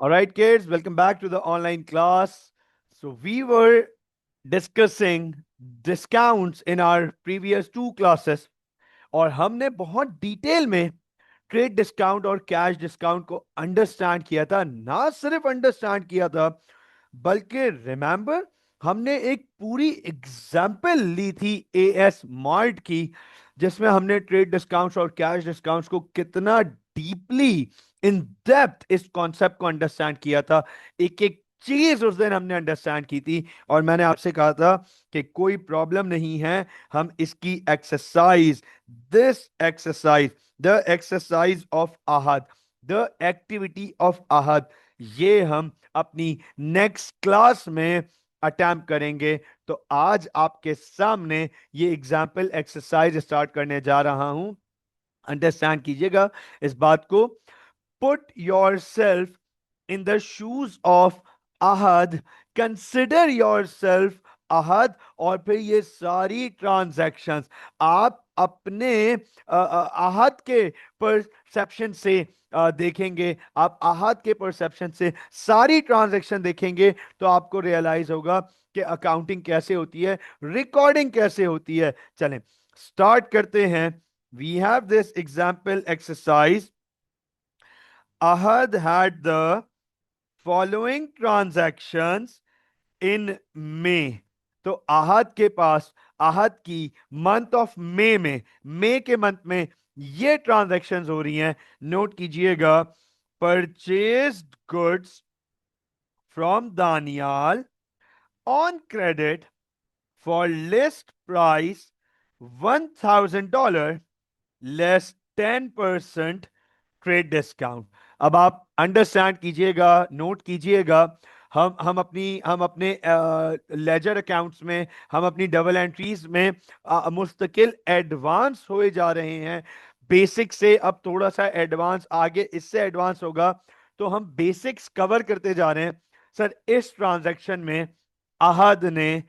All right, kids, welcome back to the online class. So, we were discussing discounts in our previous two classes और हमने बहुत detail में trade discount और cash discount को understand किया था। ना सिर्फ अंडरस्टैंड किया था, बल्कि रिमेंबर हमने एक पूरी एग्जाम्पल ली थी एएस मार्ट की, जिसमें हमने ट्रेड डिस्काउंट्स और कैश डिस्काउंट्स को कितना डीपली इन डेप्थ इस कॉन्सेप्ट को अंडरस्टैंड किया था। एक एक चीज उस दिन हमने अंडरस्टैंड की थी और मैंने आपसे कहा था कि कोई प्रॉब्लम नहीं है, हम इसकी exercise, this exercise, the exercise of Ahad, the activity of Ahad, ये हम अपनी नेक्स्ट क्लास में अटेम्प्ट करेंगे। तो आज आपके सामने ये एग्जाम्पल एक्सरसाइज स्टार्ट करने जा रहा हूं। अंडरस्टैंड कीजिएगा इस बात को। Put your self in the shoes of ahad, consider yourself ahad, और फिर ये सारी ट्रांजैक्शंस आप अपने आहद के परसेप्शन से देखेंगे। आप आहद के परसेप्शन से सारी ट्रांजैक्शन देखेंगे तो आपको रियलाइज होगा कि अकाउंटिंग कैसे होती है, रिकॉर्डिंग कैसे होती है। चलें स्टार्ट करते हैं। We have this example exercise. Ahad had the following transactions in May. तो आहद के पास, आहद की मंथ ऑफ में, मई के मंथ में ये ट्रांजैक्शंस हो रही हैं। नोट कीजिएगा, purchased goods from Daniyal on credit for list price $1,000 less 10% trade discount. अब आप अंडरस्टैंड कीजिएगा, नोट कीजिएगा। हम अपने लेजर अकाउंट्स में, हम अपनी डबल एंट्रीज में मुस्तकिल एडवांस हुए जा रहे हैं। बेसिक से अब थोड़ा सा एडवांस, आगे इससे एडवांस होगा, तो हम बेसिक्स कवर करते जा रहे हैं। सर इस ट्रांजैक्शन में आहद ने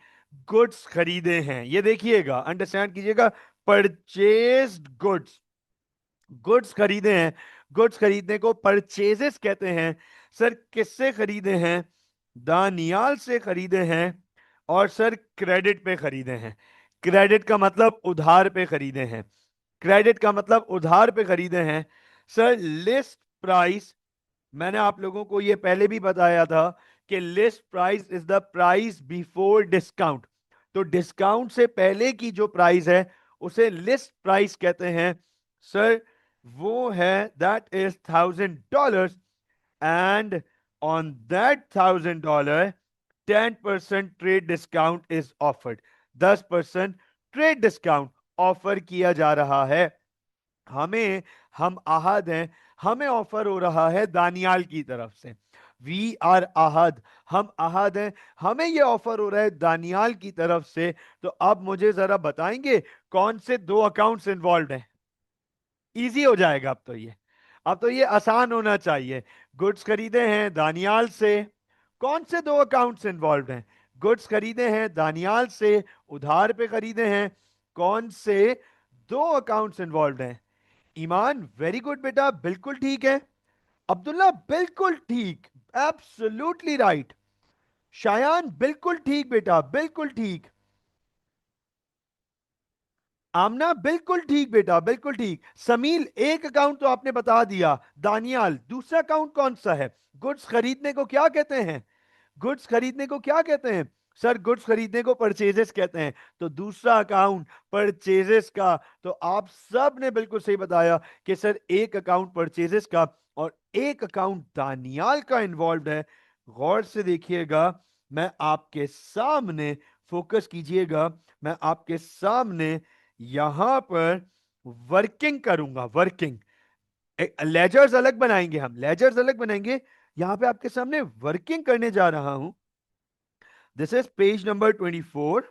गुड्स खरीदे हैं, ये देखिएगा, अंडरस्टैंड कीजिएगा। परचेज्ड गुड्स, गुड्स खरीदे हैं। गुड्स खरीदने को परचेजेस कहते हैं। सर किससे खरीदे हैं? दानियाल से खरीदे हैं। और सर क्रेडिट पे खरीदे हैं। क्रेडिट का मतलब उधार पे खरीदे हैं। क्रेडिट का मतलब उधार पे खरीदे हैं। सर लिस्ट प्राइस, मैंने आप लोगों को यह पहले भी बताया था कि list price is the price before discount. तो डिस्काउंट से पहले की जो प्राइस है उसे लिस्ट प्राइस कहते हैं। सर वो है that is $1,000, and on that $1,000 10% trade discount is offered. 10% trade discount offer किया जा रहा है हमें। हम आहद हैं, हमें ऑफर हो रहा है दानियाल की तरफ से। वी आर आहद, हम आहद हैं, हमें ये ऑफर हो रहा है दानियाल की तरफ से। तो अब मुझे जरा बताएंगे कौन से दो अकाउंट्स इन्वॉल्व हैं? इजी हो जाएगा अब तो ये, अब तो ये आसान होना चाहिए। गुड्स खरीदे हैं दानियाल से, कौन से दो अकाउंट्स इन्वॉल्व हैं? गुड्स खरीदे हैं दानियाल से, उधार पे खरीदे हैं, कौन से दो अकाउंट्स इन्वॉल्व हैं? ईमान वेरी गुड बेटा, बिल्कुल ठीक है। अब्दुल्ला बिल्कुल ठीक, एब्सोल्युटली राइट। शायान बिल्कुल ठीक बेटा, बिल्कुल ठीक। आमना बिल्कुल ठीक बेटा, बिल्कुल ठीक। समील एक अकाउंट तो आपने बता दिया, दानियाल। दूसरा अकाउंट कौन सा है? गुड्स खरीदने को क्या कहते हैं? गुड्स खरीदने को क्या कहते हैं? सर गुड्स खरीदने को परचेजेस कहते हैं। तो दूसरा अकाउंट परचेजेस का। तो आप सब ने बिल्कुल सही बताया कि सर एक अकाउंट परचेजेस का और एक अकाउंट दानियाल का इन्वॉल्व है। गौर से देखिएगा, मैं आपके सामने, फोकस कीजिएगा, मैं आपके सामने यहां पर वर्किंग करूंगा। वर्किंग, लेजर्स अलग बनाएंगे, हम लेजर्स अलग बनाएंगे। यहां पे आपके सामने वर्किंग करने जा रहा हूं। This is page number 24।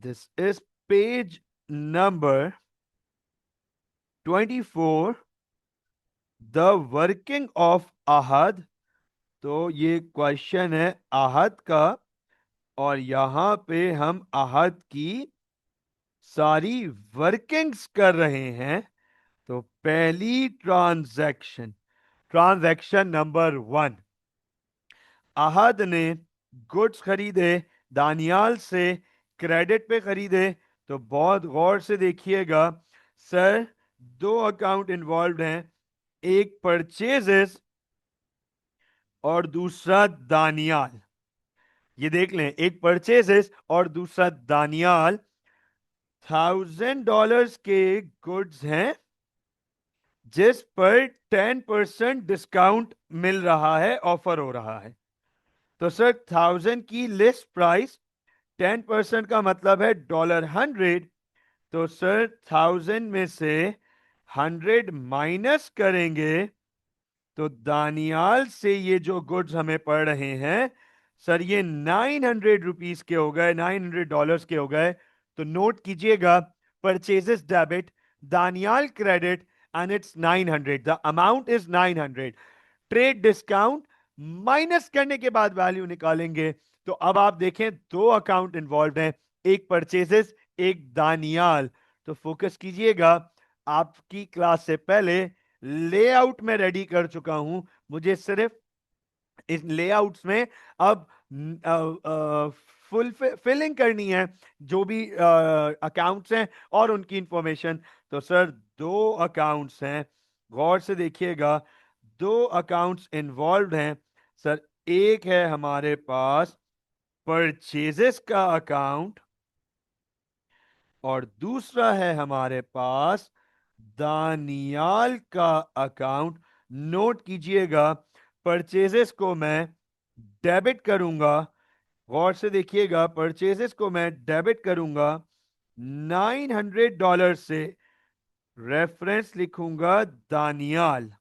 This is page number 24, the working of Ahad. तो ये क्वेश्चन है आहद का, और यहां पे हम आहद की सारी वर्किंग्स कर रहे हैं। तो पहली ट्रांजैक्शन, ट्रांजैक्शन नंबर 1, अहद ने गुड्स खरीदे, दानियाल से क्रेडिट पे खरीदे। तो बहुत गौर से देखिएगा सर, दो अकाउंट इन्वॉल्व हैं, एक परचेजेस और दूसरा दानियाल। ये देख लें, एक परचेजेस और दूसरा दानियाल। $1000 के गुड्स हैं जिस पर 10% डिस्काउंट मिल रहा है, ऑफर हो रहा है। तो सर 1000 की लिस्ट प्राइस, 10% का मतलब है $100। तो सर 1000 में से 100 माइनस करेंगे तो दानियाल से ये जो गुड्स हमें पड़ रहे हैं सर, ये 900 रुपीज के हो गए, $900 के हो गए। तो नोट कीजिएगा, purchases debit, Daniyal credit, and it's 900, the amount is 900। Trade discount minus करने के बाद वैल्यू निकालेंगे। तो अब आप देखें, दो अकाउंट इन्वॉल्व हैं, एक परचेजेस, एक दानियाल। तो फोकस कीजिएगा, आपकी क्लास से पहले लेआउट में रेडी कर चुका हूं, मुझे सिर्फ इस लेआउट्स में अब फुल फिलिंग करनी है जो भी अकाउंट्स हैं और उनकी इंफॉर्मेशन। तो सर दो अकाउंट्स हैं, गौर से देखिएगा, दो अकाउंट्स इन्वॉल्व हैं सर। एक है हमारे पास परचेजेस का अकाउंट और दूसरा है हमारे पास दानियाल का अकाउंट। नोट कीजिएगा, परचेजेस को मैं डेबिट करूंगा, गौर से देखिएगा, परचेजेस को मैं डेबिट करूंगा $900 से, रेफरेंस लिखूंगा दानियाल,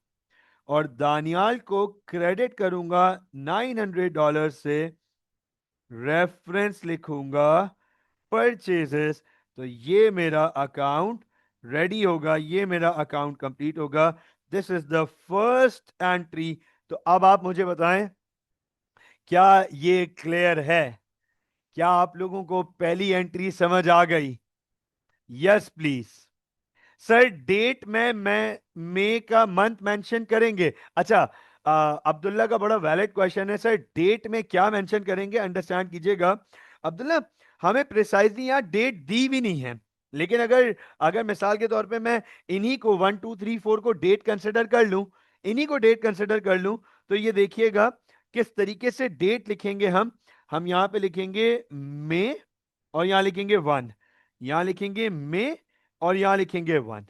और दानियाल को क्रेडिट करूंगा $900 से, रेफरेंस लिखूंगा परचेजेस। तो ये मेरा अकाउंट रेडी होगा, ये मेरा अकाउंट कंप्लीट होगा। This is the first entry. तो अब आप मुझे बताएं, क्या ये क्लियर है? क्या आप लोगों को पहली एंट्री समझ आ गई? Yes please. सर डेट में मैं मई का मंथ मेंशन करेंगे? अच्छा, अब्दुल्ला का बड़ा वैलिड क्वेश्चन है सर, डेट में क्या मेंशन करेंगे? अंडरस्टैंड कीजिएगा अब्दुल्ला, हमें प्रिसाइजली यहाँ डेट दी भी नहीं है, लेकिन अगर अगर मिसाल के तौर पे मैं इन्हीं को 1 2 3 4 को डेट कंसिडर कर लूं, इन्हीं को डेट कंसिडर कर लूं, तो ये देखिएगा किस तरीके से डेट लिखेंगे हम यहां पे लिखेंगे मई, और यहां लिखेंगे 1, यहां लिखेंगे मई, और यहां लिखेंगे 1।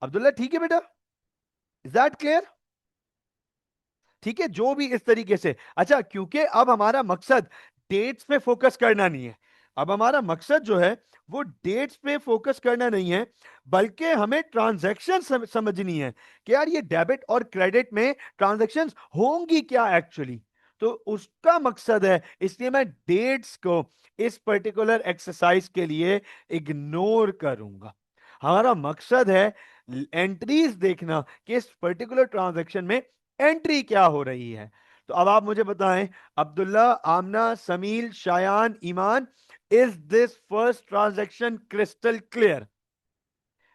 अब्दुल्ला ठीक है बेटा? Is that clear? ठीक है, जो भी इस तरीके से। अच्छा, क्योंकि अब हमारा मकसद डेट्स पे फोकस करना नहीं है, अब हमारा मकसद जो है वो डेट्स पे फोकस करना नहीं है, बल्कि हमें ट्रांजैक्शन समझनी है कि यार ये डेबिट और क्रेडिट में ट्रांजैक्शंस होंगी क्या एक्चुअली। तो उसका मकसद है, इसलिए मैं डेट्स को इस पर्टिकुलर एक्सरसाइज के लिए इग्नोर करूंगा। हमारा मकसद है एंट्रीज देखना कि इस पर्टिकुलर ट्रांजैक्शन में एंट्री क्या हो रही है। तो अब आप मुझे बताएं, Abdullah, Amna, Sameel, Shayan, Iman, is this first transaction crystal clear?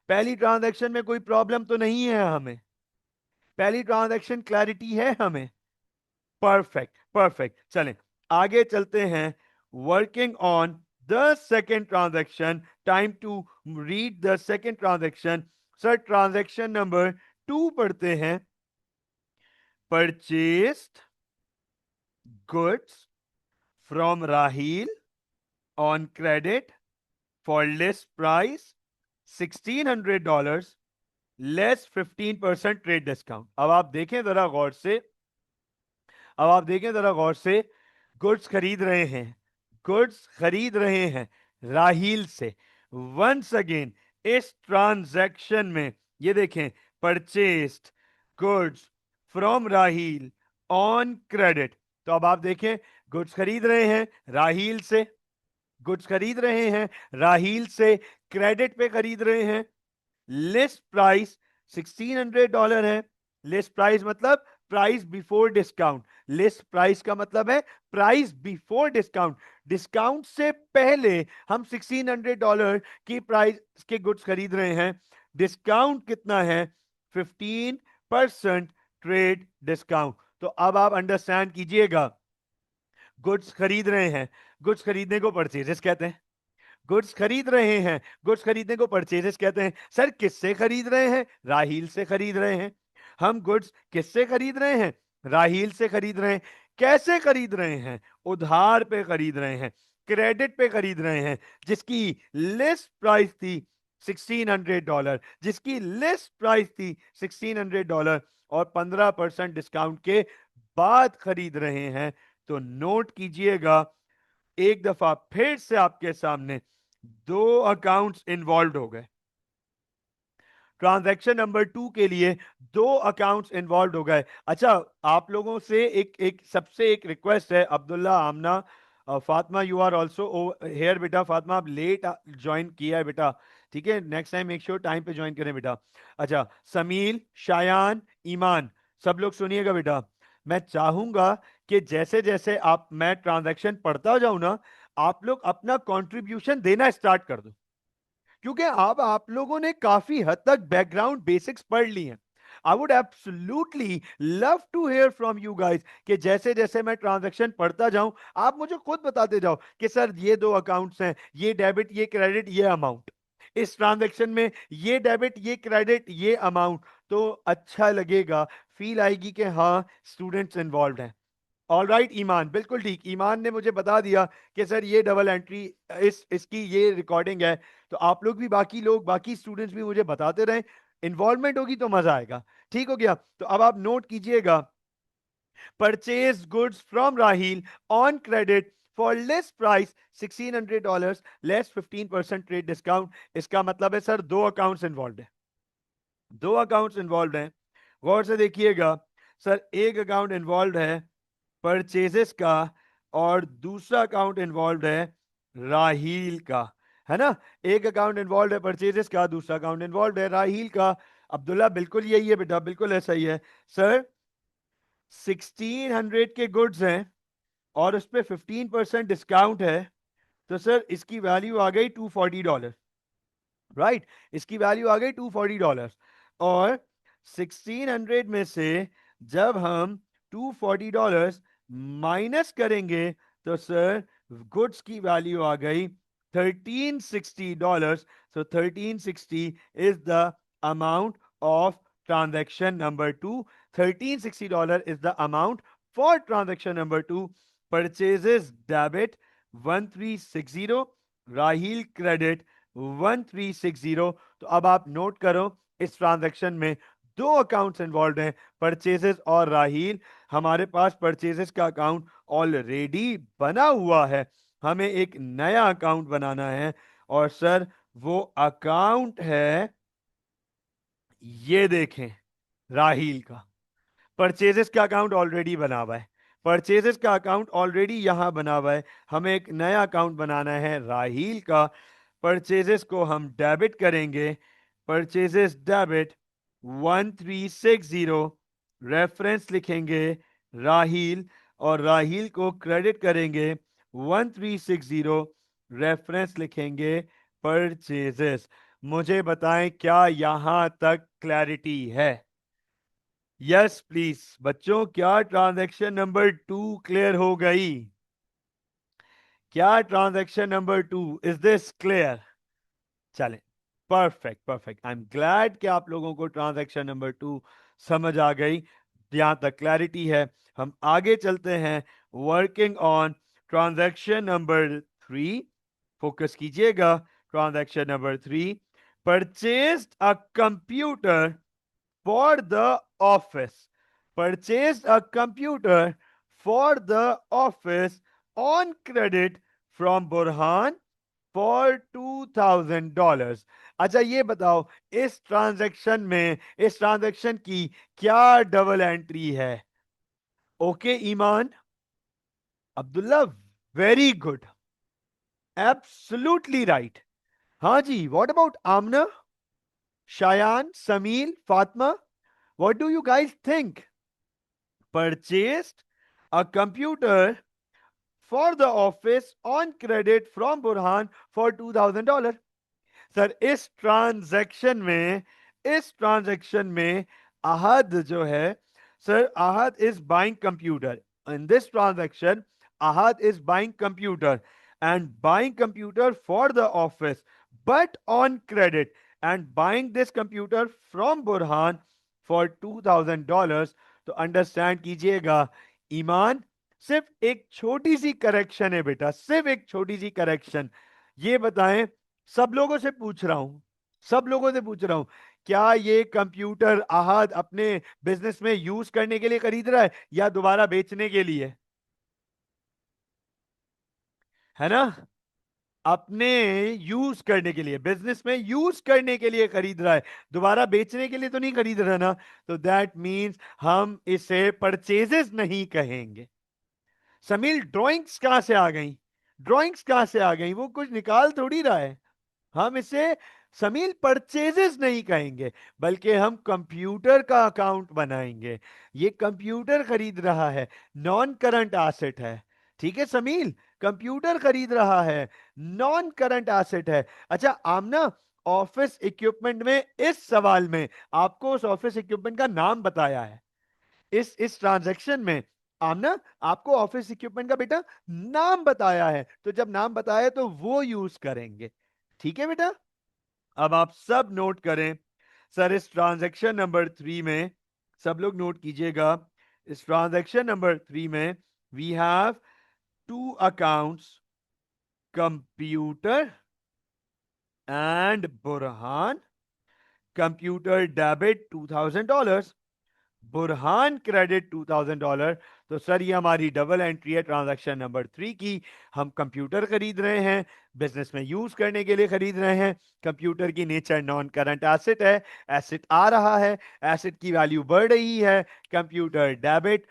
पहली ट्रांजैक्शन में कोई प्रॉब्लम तो नहीं है हमें? पहली ट्रांजैक्शन क्लैरिटी है हमें? परफेक्ट परफेक्ट, चलें आगे चलते हैं। Working on the second transaction, time to read the second transaction. Sir transaction number 2 पढ़ते हैं। Purchased goods from Rahil on credit for list price $1,600 less 15% trade discount. अब आप देखें जरा गौर से, अब आप देखें जरा गौर से, गुड्स खरीद रहे हैं, गुड्स खरीद रहे हैं राहील से। वंस अगेन इस ट्रांजैक्शन में ये देखें, purchased goods from Raheel on credit. तो अब आप देखें, गुड्स खरीद रहे हैं राहील से, गुड्स खरीद रहे हैं राहील से, क्रेडिट पे खरीद रहे हैं, लिस्ट प्राइस $1,600 है। लिस्ट प्राइस मतलब price before discount, list price का मतलब है प्राइस बिफोर डिस्काउंट, डिस्काउंट से पहले हम $1,600 की प्राइस के गुड्स खरीद रहे हैं। डिस्काउंट कितना है? 15%। Trade discount. तो अब आप अंडरस्टैंड कीजिएगा, गुड्स खरीद रहे हैं, गुड्स खरीदने को परचेजेस कहते हैं। गुड्स खरीद रहे हैं, गुड्स खरीदने को परचेजेस कहते हैं। सर किससे खरीद रहे हैं? राहील से खरीद रहे हैं। हम गुड्स किससे खरीद रहे हैं? राहील से खरीद रहे हैं। कैसे खरीद रहे हैं? उधार पे खरीद रहे हैं, क्रेडिट पे खरीद रहे हैं, जिसकी लिस्ट प्राइस थी $1600, जिसकी लिस्ट प्राइस थी $1600 और 15% डिस्काउंट के बाद खरीद रहे हैं। तो नोट कीजिएगा, एक दफा फिर से आपके सामने दो अकाउंट्स इन्वॉल्व हो गए। ट्रांजैक्शन नंबर 2 के लिए दो अकाउंट्स इन्वॉल्व हो गए। अच्छा, आप लोगों से एक सबसे एक रिक्वेस्ट है, Abdullah, Amna, Fatima, you are also here. बेटा फातिमा, आप लेट ज्वाइन किया है बेटा, ठीक है, next time make sure time पे ज्वाइन करें बेटा। अच्छा, समील, शायान, ईमान, सब लोग सुनिएगा बेटा। मैं चाहूंगा कि जैसे जैसे आप मैं ट्रांजैक्शन पढ़ता जाऊं ना, आप लोग अपना कंट्रीब्यूशन देना स्टार्ट कर दो, क्योंकि अब आप लोगों ने काफी हद तक बैकग्राउंड बेसिक्स पढ़ ली हैं। I would absolutely love to hear from you guys कि जैसे जैसे मैं ट्रांजैक्शन पढ़ता जाऊं, आप मुझे खुद बताते जाओ कि सर ये दो अकाउंट्स हैं, ये डेबिट, ये क्रेडिट, ये अमाउंट, इस ट्रांजैक्शन में ये डेबिट, ये क्रेडिट, ये अमाउंट। तो अच्छा लगेगा, फील आएगी कि हाँ स्टूडेंट्स इन्वॉल्व हैं। ऑल राइट ईमान, बिल्कुल ठीक, ईमान ने मुझे बता दिया कि सर ये डबल एंट्री, इसकी ये रिकॉर्डिंग है। तो आप लोग भी, बाकी लोग, बाकी स्टूडेंट्स भी मुझे बताते रहें, इन्वॉल्वमेंट होगी तो मजा आएगा। ठीक हो गया? तो अब आप नोट कीजिएगा, purchase goods from Raheel on credit for list price $1600 less 15% trade discount. इसका मतलब है सर दो अकाउंट्स इन्वॉल्व है, दो अकाउंट्स इन्वॉल्व हैं। गौर से देखिएगा सर, एक अकाउंट इन्वॉल्व है परचेजेस का और दूसरा अकाउंट इन्वॉल्व है राहील का, है ना? एक अकाउंट इन्वॉल्व है परचेजेस का, दूसरा अकाउंट इन्वॉल्व है राहील का। अब्दुल्ला बिल्कुल यही है बेटा, बिल्कुल ऐसा ही है सर। 1600 के गुड्स हैं और उस पर 15% डिस्काउंट है, तो सर इसकी वैल्यू आ गई $240, राइट? इसकी वैल्यू आ गई $240। और 1600 में से जब हम $240 माइनस करेंगे तो सर गुड्स की वैल्यू आ गई $1360। सो 1360 is the amount of transaction number 2। $1360 is the amount for transaction number 2। Purchases debit 1360, Raheel credit 1360। तो अब आप नोट करो, इस ट्रांजैक्शन में दो अकाउंट्स इन्वॉल्व हैं, परचेजेस और राहील। हमारे पास परचेजेस का अकाउंट ऑलरेडी बना हुआ है, हमें एक नया अकाउंट बनाना है। और सर वो अकाउंट है, ये देखें, राहील का। परचेजेस का अकाउंट ऑलरेडी बना हुआ है, परचेजेस का अकाउंट ऑलरेडी यहां बना हुआ है, हमें एक नया अकाउंट बनाना है राहील का। परचेजेस को हम डेबिट करेंगे, परचेजेस डेबिट 1360, रेफरेंस लिखेंगे राहील, और राहील को क्रेडिट करेंगे 1360, रेफरेंस लिखेंगे परचेजेस। मुझे बताएं क्या यहां तक क्लैरिटी है? यस प्लीज बच्चों, क्या ट्रांजैक्शन नंबर 2 क्लियर हो गई? क्या transaction number 2, is this clear? चलें, perfect perfect, I am glad कि आप लोगों को ट्रांजैक्शन नंबर 2 समझ आ गई, यहां तक क्लैरिटी है। हम आगे चलते हैं, working on transaction number 3। Focus कीजिएगा, transaction number 3, purchased a computer for the office. Purchased a computer for the office on credit from Burhan for $2000। अच्छा ये बताओ, इस ट्रांजैक्शन में, इस ट्रांजैक्शन की क्या डबल एंट्री है? Okay Iman, Abdullah, very good, absolutely right. हाँ जी, what about Amna, Shayan, Sameel, Fatima, what do you guys think? Purchased a computer for the office on credit from Burhan for $2000। Sir इस ट्रांजैक्शन में, इस ट्रांजैक्शन में अहद जो है Sir, Ahad is buying computer. In this transaction, Ahad is buying computer and buying computer for the office, but on credit, and buying this computer from Burhan for $2,000. तो understand कीजिएगा ईमान, सिर्फ एक छोटी सी करेक्शन है बेटा, सिर्फ एक छोटी सी करेक्शन। ये बताएं, सब लोगों से पूछ रहा हूं, सब लोगों से पूछ रहा हूं, क्या ये कंप्यूटर अहाद अपने बिजनेस में यूज करने के लिए खरीद रहा है या दोबारा बेचने के लिए? है ना? अपने यूज करने के लिए, बिजनेस में यूज करने के लिए खरीद रहा है, दोबारा बेचने के लिए तो नहीं खरीद रहा ना। तो दैट मींस हम इसे परचेजेस नहीं कहेंगे। समील, ड्राइंग्स कहां से आ गई? ड्राइंग्स कहां से आ गई? वो कुछ निकाल थोड़ी रहा है। हम इसे समील परचेजेस नहीं कहेंगे, बल्कि हम कंप्यूटर का अकाउंट बनाएंगे। ये कंप्यूटर खरीद रहा है, नॉन करंट एसेट है। ठीक है समील, कंप्यूटर खरीद रहा है, नॉन करंट एसेट है। अच्छा आमना, ऑफिस इक्विपमेंट में इस सवाल में आपको उस ऑफिस इक्विपमेंट का नाम बताया है। इस ट्रांजैक्शन में आमना आपको ऑफिस इक्विपमेंट का बेटा नाम बताया है, तो जब नाम बताया है तो वो यूज करेंगे। ठीक है बेटा, अब आप सब नोट करें। सर इस ट्रांजैक्शन नंबर 3 में, सब लोग नोट कीजिएगा, इस ट्रांजैक्शन नंबर 3 में we have two accounts, computer and Burhan. Computer debit $2,000, Burhan credit $2,000। तो सर ये हमारी डबल एंट्री है ट्रांजैक्शन नंबर 3 की। हम कंप्यूटर खरीद रहे हैं, बिजनेस में यूज करने के लिए खरीद रहे हैं। कंप्यूटर की नेचर नॉन करंट एसेट है, एसेट आ रहा है, एसेट की वैल्यू बढ़ रही है। कंप्यूटर डेबिट,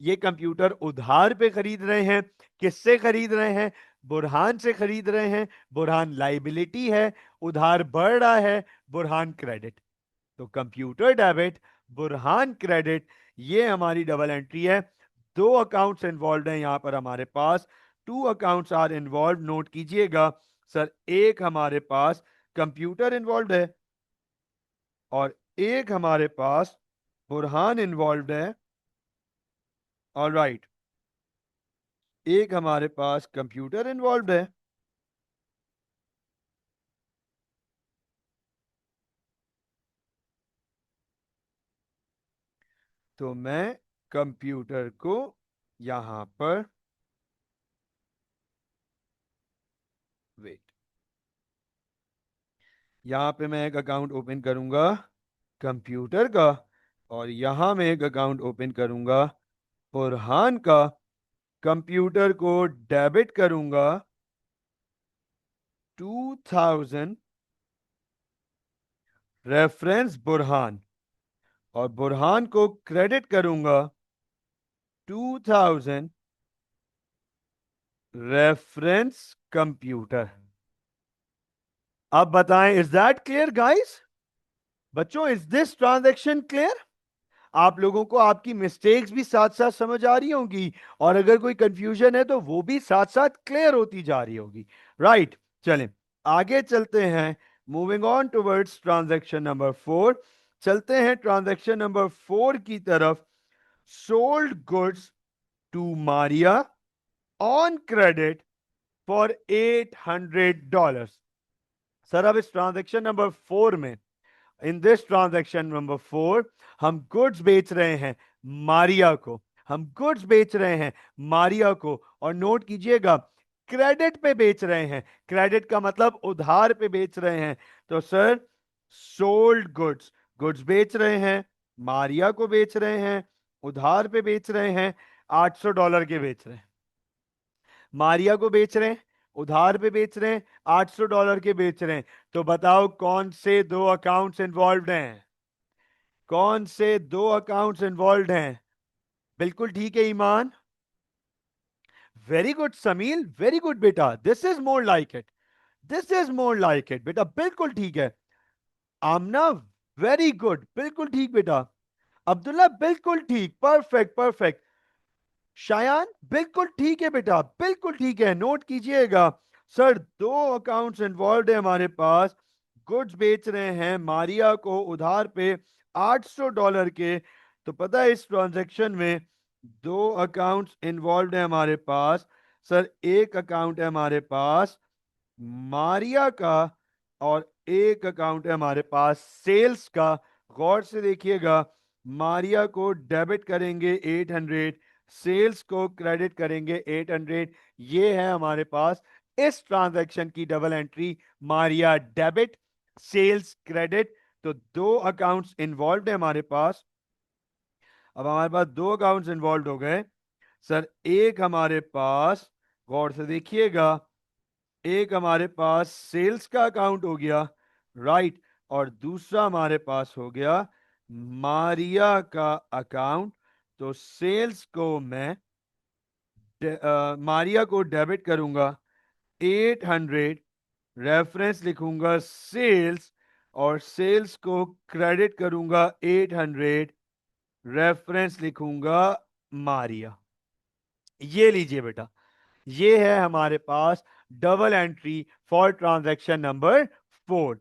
ये कंप्यूटर उधार पे खरीद रहे हैं। किससे खरीद रहे हैं? बुरहान से खरीद रहे हैं। बुरहान लाइबिलिटी है, उधार बढ़ रहा है। बुरहान क्रेडिट। तो कंप्यूटर डेबिट, बुरहान क्रेडिट, ये हमारी डबल एंट्री है। दो अकाउंट्स इन्वॉल्व हैं यहां पर हमारे पास, two accounts are involve. Note कीजिएगा सर, एक हमारे पास कंप्यूटर इन्वॉल्व है और एक हमारे पास बुरहान इन्वॉल्व है। ऑल राइट, एक हमारे पास कंप्यूटर इन्वॉल्व है। तो मैं कंप्यूटर को यहां पर, वेट, यहां पे मैं एक अकाउंट ओपन करूंगा कंप्यूटर का, और यहां मैं एक अकाउंट ओपन करूंगा बुरहान का। कंप्यूटर को डेबिट करूंगा 2000, रेफरेंस बुरहान, और बुरहान को क्रेडिट करूंगा 2000, रेफरेंस कंप्यूटर। अब बताएं, इज दैट क्लियर गाइस? बच्चों, इज दिस ट्रांजैक्शन क्लियर? आप लोगों को आपकी मिस्टेक्स भी साथ साथ समझ आ रही होंगी, और अगर कोई कंफ्यूजन है तो वो भी साथ साथ क्लियर होती जा रही होगी। राइट, चलें आगे चलते हैं। Moving on towards transaction number 4। चलते हैं ट्रांजैक्शन नंबर 4 की तरफ। Sold goods to Maria on credit for $800। Sir अब इस ट्रांजैक्शन नंबर 4 में, इन दिस ट्रांजैक्शन नंबर 4, हम गुड्स बेच रहे हैं मारिया को, हम गुड्स बेच रहे हैं मारिया को, और नोट कीजिएगा क्रेडिट पे बेच रहे हैं। क्रेडिट का मतलब उधार पे बेच रहे हैं। तो सर सोल्ड गुड्स, गुड्स बेच रहे हैं, मारिया को बेच रहे हैं, उधार पे बेच रहे हैं, $800 के बेच रहे हैं। मारिया को बेच रहे हैं, उधार पे बेच रहे हैं, $800 के बेच रहे हैं। तो बताओ कौन से दो अकाउंट्स इन्वॉल्व हैं? कौन से दो अकाउंट्स इन्वॉल्व हैं? बिल्कुल ठीक है ईमान, वेरी गुड समील, वेरी गुड बेटा, this is more like it, this is more like it बेटा, बिल्कुल ठीक है। आमना, वेरी गुड, बिल्कुल ठीक बेटा। अब्दुल्ला, बिल्कुल ठीक, परफेक्ट परफेक्ट। शायान, बिल्कुल ठीक है बेटा, बिल्कुल ठीक है। नोट कीजिएगा सर, दो अकाउंट्स इन्वॉल्व है हमारे पास। गुड्स बेच रहे हैं मारिया को उधार पे $800 के, तो पता है इस ट्रांजैक्शन में दो अकाउंट्स इन्वॉल्व है हमारे पास। सर एक अकाउंट है हमारे पास मारिया का, और एक अकाउंट है हमारे पास सेल्स का। गौर से देखिएगा, मारिया को डेबिट करेंगे 800, सेल्स को क्रेडिट करेंगे 800। ये है हमारे पास इस ट्रांजैक्शन की double entry, Maria debit, sales credit. तो दो अकाउंट्स इन्वॉल्व है हमारे पास। अब हमारे पास दो अकाउंट्स इन्वॉल्व हो गए। सर एक हमारे पास, गौर से देखिएगा, एक हमारे पास सेल्स का अकाउंट हो गया, राइट, और दूसरा हमारे पास हो गया मारिया का अकाउंट। तो सेल्स को मैं मारिया को डेबिट करूंगा 800, रेफरेंस लिखूंगा सेल्स, और सेल्स को क्रेडिट करूंगा 800, रेफरेंस लिखूंगा मारिया। ये लीजिए बेटा, ये है हमारे पास double entry for transaction number 4।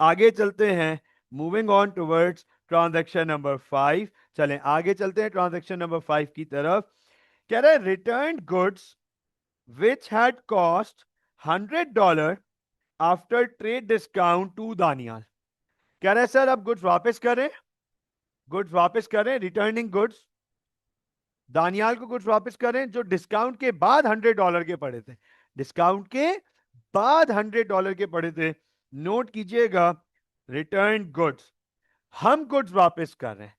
आगे चलते हैं, moving on towards transaction number 5। चलें आगे चलते हैं ट्रांजैक्शन नंबर 5 की तरफ। कह रहे return goods which had cost $100 after trade discount to Daniyal. कह रहे सर अब गुड्स वापस करें, गुड्स वापस करें, रिटर्निंग गुड्स, दानियाल को कुछ वापस करें जो डिस्काउंट के बाद $100 के पड़े थे, डिस्काउंट के बाद $100 के पड़े थे। नोट कीजिएगा, रिटर्न गुड्स, हम गुड्स वापस कर रहे हैं,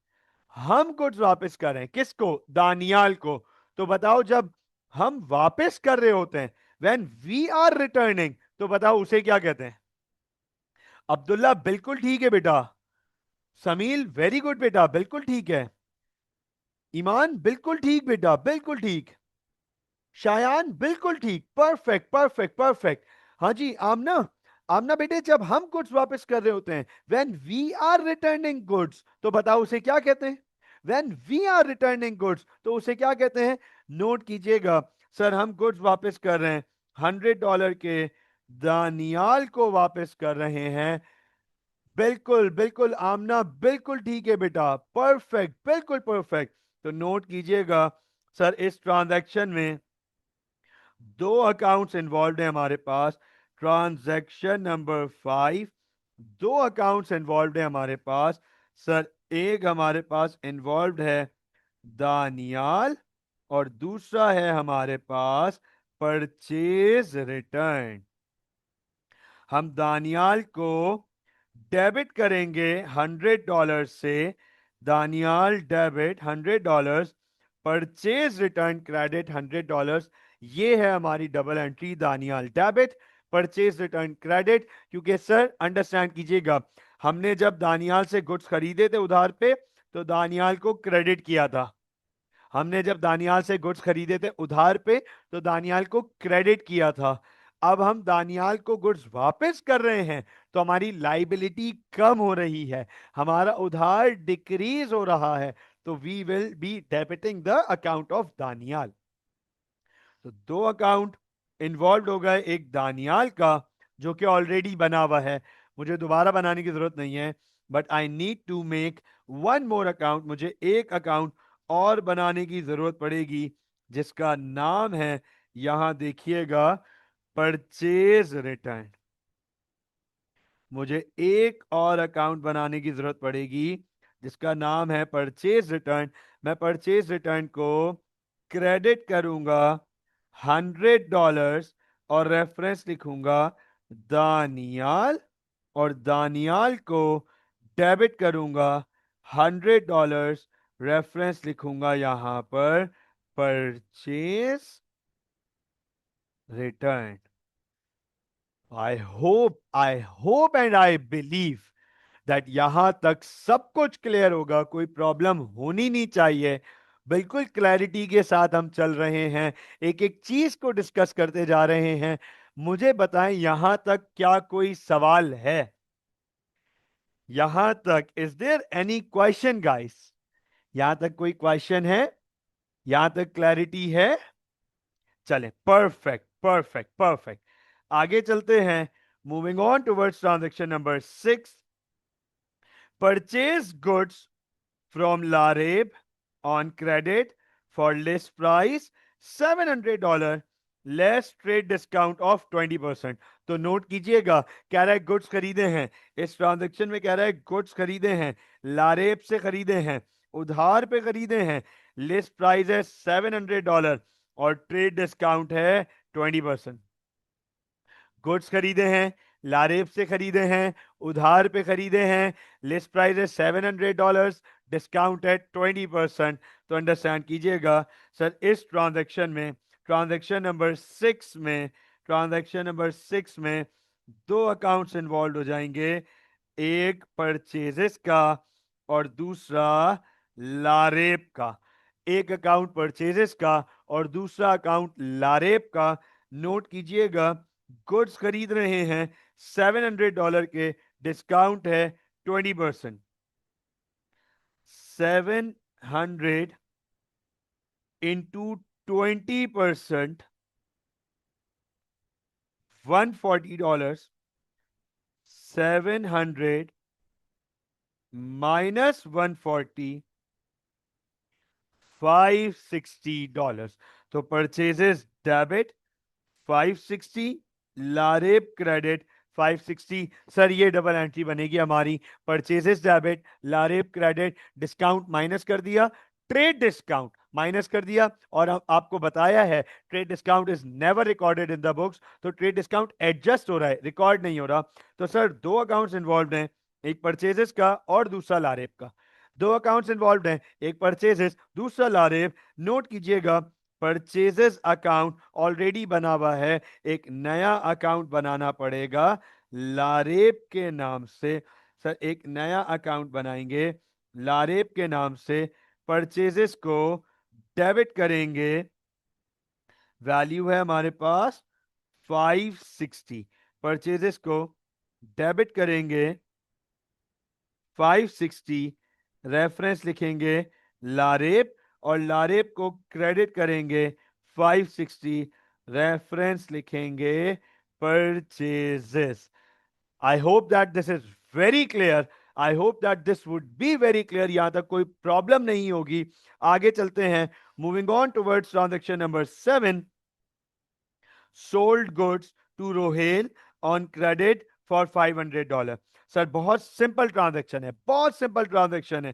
हम गुड्स वापस कर रहे हैं किसको, दानियाल को। तो बताओ जब हम वापस कर रहे होते हैं, व्हेन वी आर रिटर्निंग, तो बताओ उसे क्या कहते हैं। अब्दुल्ला बिल्कुल ठीक है बेटा, समील वेरी गुड बेटा, बिल्कुल ठीक है, ईमान बिल्कुल ठीक बेटा, बिल्कुल ठीक, शायान बिल्कुल ठीक, परफेक्ट परफेक्ट परफेक्ट। हाँ जी आमना, आमना बेटे जब हम गुड्स वापस कर रहे होते हैं, when we are returning goods, तो बताओ उसे क्या कहते हैं। When we are returning goods तो उसे क्या कहते हैं। नोट कीजिएगा, सर हम गुड्स वापस कर रहे हैं $100 के, दानियाल को वापस कर रहे हैं। बिल्कुल बिल्कुल आमना, बिल्कुल ठीक है बेटा, परफेक्ट बिल्कुल परफेक्ट। तो नोट कीजिएगा, सर इस ट्रांजैक्शन में दो अकाउंट्स इन्वॉल्व है हमारे पास, ट्रांजैक्शन नंबर 5। दो अकाउंट्स इन्वॉल्व है हमारे पास। सर एक हमारे पास इन्वॉल्व है दानियाल, और दूसरा है हमारे पास परचेज रिटर्न। हम दानियाल को डेबिट करेंगे $100 से, Daniyal debit $100, purchase return credit $100। ये है हमारी double entry, Daniyal debit, purchase return credit. क्योंकि सर अंडरस्टैंड कीजिएगा, हमने जब दानियाल से गुड्स खरीदे थे उधार पे, तो दानियाल को क्रेडिट किया था। हमने जब दानियाल से गुड्स खरीदे थे उधार पे, तो दानियाल को क्रेडिट किया था। अब हम दानियाल को गुड्स वापस कर रहे हैं, तो हमारी लाइबिलिटी कम हो रही है, हमारा उधार डिक्रीज हो रहा है। तो we will be debiting the account of Daniyal. तो दो अकाउंट इन्वॉल्व हो गए, एक दानियाल का जो कि ऑलरेडी बना हुआ है, मुझे दोबारा बनाने की जरूरत नहीं है, but I need to make one more account, मुझे एक अकाउंट और बनाने की जरूरत पड़ेगी, जिसका नाम है, यहां देखिएगा, परचेज रिटर्न। मुझे एक और अकाउंट बनाने की जरूरत पड़ेगी जिसका नाम है परचेज रिटर्न। मैं परचेज रिटर्न को क्रेडिट करूंगा $100, और रेफरेंस लिखूंगा दानियाल, और दानियाल को डेबिट करूंगा $100, रेफरेंस लिखूंगा यहां पर purchase return. I hope and I believe that यहां तक सब कुछ क्लियर होगा, कोई प्रॉब्लम होनी नहीं चाहिए। बिल्कुल क्लैरिटी के साथ हम चल रहे हैं, एक एक चीज को डिस्कस करते जा रहे हैं। मुझे बताएं यहां तक क्या कोई सवाल है, यहां तक is there any question guys, यहां तक कोई क्वेश्चन है, यहां तक क्लैरिटी है। चले परफेक्ट परफेक्ट परफेक्ट, आगे चलते हैं, moving on towards transaction number 6। Purchase goods from Lareb on credit for list price $700 less trade discount of 20%। तो नोट कीजिएगा, कह रहा है गुड्स खरीदे हैं, इस ट्रांजेक्शन में कह रहा है गुड्स खरीदे हैं, लारेब से खरीदे हैं, उधार पे खरीदे हैं, लिस्ट प्राइस है $700 और ट्रेड डिस्काउंट है 20%। गुड्स खरीदे हैं, लारेब से खरीदे हैं, उधार पे खरीदे हैं, लिस्ट प्राइस है $700, डिस्काउंट है 20%। तो अंडरस्टैंड कीजिएगा सर, इस ट्रांजैक्शन में, ट्रांजैक्शन नंबर सिक्स में दो अकाउंट्स इन्वॉल्व हो जाएंगे, एक परचेजेस का और दूसरा लारेब का। एक अकाउंट परचेजेस का और दूसरा अकाउंट लारेब का। नोट कीजिएगा, गुड्स खरीद रहे हैं $700 के, डिस्काउंट है 20%। 700 इंटू 20%, $140। 700 माइनस 140, $560। तो purchases debit 560, Laraib credit 560। Sir ये डबल एंट्री बनेगी हमारी, purchases debit, Laraib credit, discount minus कर दिया, ट्रेड डिस्काउंट माइनस कर दिया, और आपको बताया है trade discount is never recorded in the books. तो ट्रेड डिस्काउंट एडजस्ट हो रहा है, रिकॉर्ड नहीं हो रहा। तो सर दो अकाउंट्स इन्वॉल्व हैं, एक परचेजेस का और दूसरा लारेब का। दो अकाउंट्स इन्वॉल्व हैं, एक परचेजेस दूसरा लारेब। नोट कीजिएगा, परचेजेस अकाउंट ऑलरेडी बना हुआ है, एक नया अकाउंट बनाना पड़ेगा लारेब के नाम से। सर एक नया अकाउंट बनाएंगे लारेब के नाम से, परचेजेस को डेबिट करेंगे, वैल्यू है हमारे पास 560, परचेजेस को डेबिट करेंगे 560, रेफरेंस लिखेंगे लारेब, और लारेब को क्रेडिट करेंगे 560, रेफरेंस लिखेंगे purchases. I hope that this is very clear, I hope that this would be very clear, यहां तक कोई प्रॉब्लम नहीं होगी। आगे चलते हैं, moving on towards transaction number 7, sold goods to Rohel on credit for $500। Sir बहुत सिंपल ट्रांजैक्शन है, बहुत सिंपल ट्रांजैक्शन है।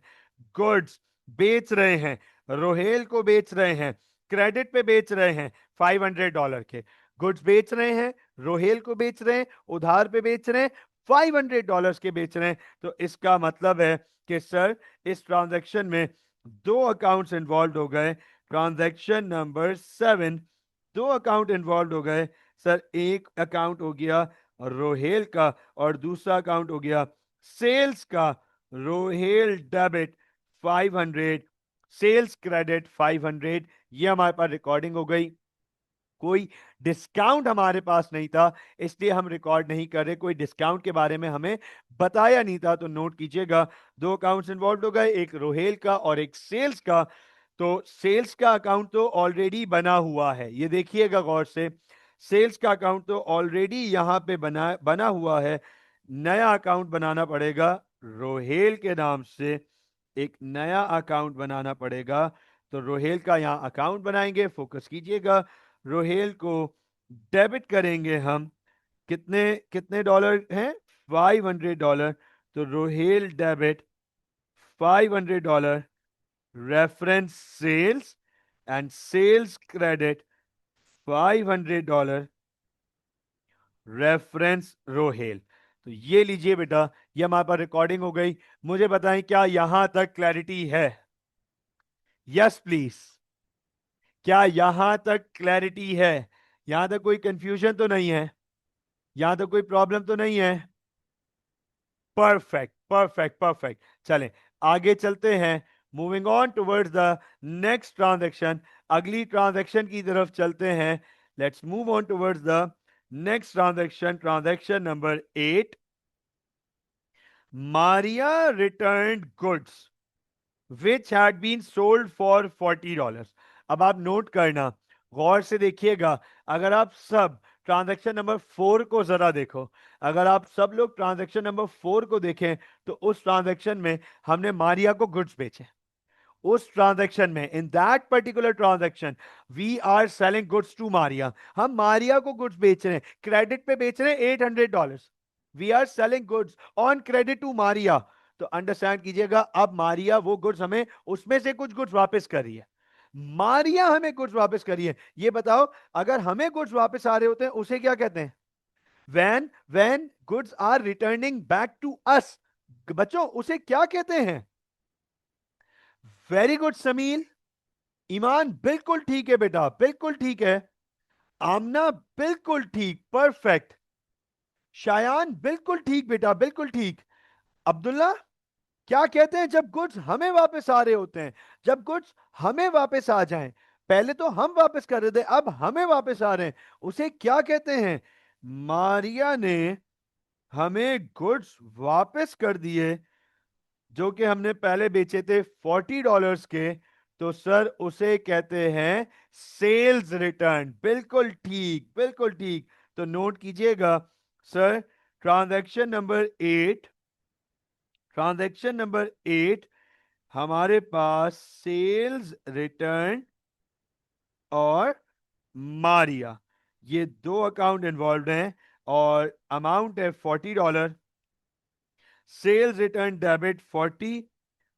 गुड्स बेच रहे हैं, रोहेल को बेच रहे हैं, क्रेडिट पे बेच रहे हैं $500 के। गुड्स बेच रहे हैं, रोहेल को बेच रहे हैं, उधार पे बेच रहे हैं, $500 के बेच रहे हैं। तो इसका मतलब है कि सर इस ट्रांजैक्शन में दो अकाउंट्स इन्वॉल्व हो गए। ट्रांजैक्शन नंबर 7, दो अकाउंट इन्वॉल्व हो गए। सर एक अकाउंट हो गया रोहेल का और दूसरा अकाउंट हो गया सेल्स का। रोहेल डेबिट 500, सेल्स क्रेडिट 500, ये हमारे पास रिकॉर्डिंग हो गई। कोई डिस्काउंट हमारे पास नहीं था, इसलिए हम रिकॉर्ड नहीं कर रहे, कोई डिस्काउंट के बारे में हमें बताया नहीं था। तो नोट कीजिएगा, दो अकाउंट्स इन्वॉल्व हो गए, एक रोहेल का और एक सेल्स का। तो सेल्स का अकाउंट तो ऑलरेडी बना हुआ है, ये देखिएगा गौर से, सेल्स का अकाउंट तो ऑलरेडी यहां पे बना बना हुआ है। नया अकाउंट बनाना पड़ेगा रोहेल के नाम से, एक नया अकाउंट बनाना पड़ेगा। तो रोहेल का यहां अकाउंट बनाएंगे, फोकस कीजिएगा, रोहेल को डेबिट करेंगे हम, कितने कितने डॉलर हैं, $500। तो Rohel debit $500, reference sales, and sales credit $500, reference Rohel. तो ये लीजिए बेटा, ये हमारे पास रिकॉर्डिंग हो गई। मुझे बताएं क्या यहां तक क्लैरिटी है? यस प्लीज, क्या यहां तक क्लैरिटी है? यहां तक कोई कंफ्यूजन तो नहीं है? यहां तक कोई प्रॉब्लम तो नहीं है? Perfect perfect perfect. चलें आगे चलते हैं, moving on towards the next transaction, अगली ट्रांजैक्शन की तरफ चलते हैं। Let's move on towards the next transaction, transaction number 8। Maria return goods which had been sold for $40। अब आप नोट करना, गौर से देखिएगा, अगर आप सब ट्रांजैक्शन नंबर 4 को जरा देखो। अगर आप सब लोग ट्रांजैक्शन नंबर 4 को देखें तो उस ट्रांजैक्शन में हमने मारिया को गुड्स बेचे। उस ट्रांजैक्शन में, in that particular transaction, we are selling goods to Maria. हम मारिया को गुड्स बेच रहे हैं, क्रेडिट पे बेच रहे हैं $800। We are selling goods on credit to Maria. तो अंडरस्टैंड कीजिएगा, अब मारिया वो गुड्स हमें उसमें से कुछ गुड्स वापस कर रही है। मारिया हमें गुड्स वापस करी है। ये बताओ, अगर हमें गुड्स वापस आ रहे होते हैं उसे क्या कहते हैं? when goods are returning back to us, बच्चों उसे क्या कहते हैं? Very good समील। ईमान बिल्कुल ठीक है बेटा, बिल्कुल ठीक है। आमना बिल्कुल ठीक, परफेक्ट। शायान बिल्कुल ठीक बेटा, बिल्कुल ठीक। अब्दुल्ला, क्या कहते हैं जब गुड्स हमें वापस आ रहे होते हैं? जब गुड्स हमें वापस आ जाएं, पहले तो हम वापस कर रहे थे, अब हमें वापस आ रहे हैं, उसे क्या कहते हैं? मारिया ने हमें गुड्स वापस कर दिए जो कि हमने पहले बेचे थे $40 के, तो सर उसे कहते हैं सेल्स रिटर्न। बिल्कुल ठीक, बिल्कुल ठीक। तो नोट कीजिएगा सर, ट्रांजैक्शन नंबर 8 हमारे पास सेल्स रिटर्न और मारिया, ये दो अकाउंट इन्वॉल्व हैं और अमाउंट है $40। Sales return debit 40,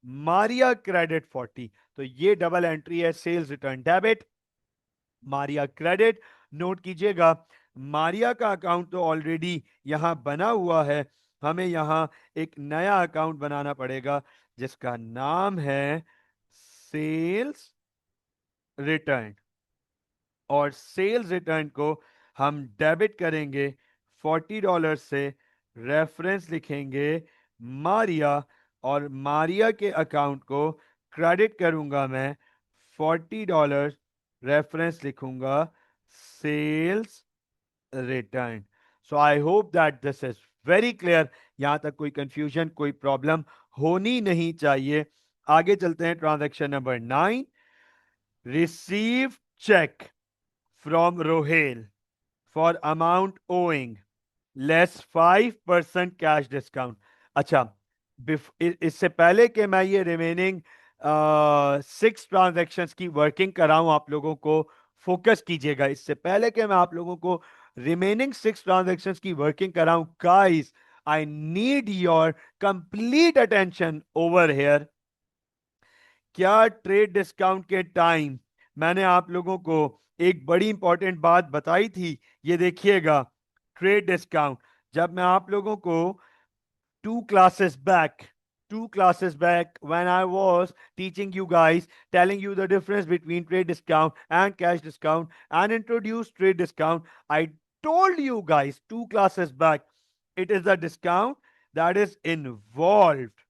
Maria credit 40। तो ये डबल एंट्री है, sales return debit, Maria credit. Note कीजिएगा, मारिया का अकाउंट तो ऑलरेडी यहां बना हुआ है, हमें यहां एक नया अकाउंट बनाना पड़ेगा जिसका नाम है सेल्स रिटर्न। और सेल्स रिटर्न को हम डेबिट करेंगे $40 से, रेफरेंस लिखेंगे मारिया, और मारिया के अकाउंट को क्रेडिट करूंगा मैं $40, रेफरेंस लिखूंगा sales return. So I hope that this is very clear. यहां तक कोई कंफ्यूजन, कोई प्रॉब्लम होनी नहीं चाहिए। आगे चलते हैं, transaction number 9, receive cheque from Rohel for amount owing less 5% cash discount. अच्छा, इससे पहले कि मैं ये रिमेनिंग 6 ट्रांजैक्शंस की वर्किंग कराऊं, आप लोगों को फोकस कीजिएगा। इससे पहले कि मैं आप लोगों को रिमेनिंग 6 ट्रांजैक्शंस की वर्किंग कराऊं, guys I need your complete attention over here. क्या ट्रेड डिस्काउंट के टाइम मैंने आप लोगों को एक बड़ी इंपॉर्टेंट बात बताई थी? ये देखिएगा, ट्रेड डिस्काउंट जब मैं आप लोगों को two classes back, two classes back, when I was teaching you guys, telling you the difference between trade discount and cash discount and introduce trade discount, I told you guys 2 classes back, it is the discount that is involved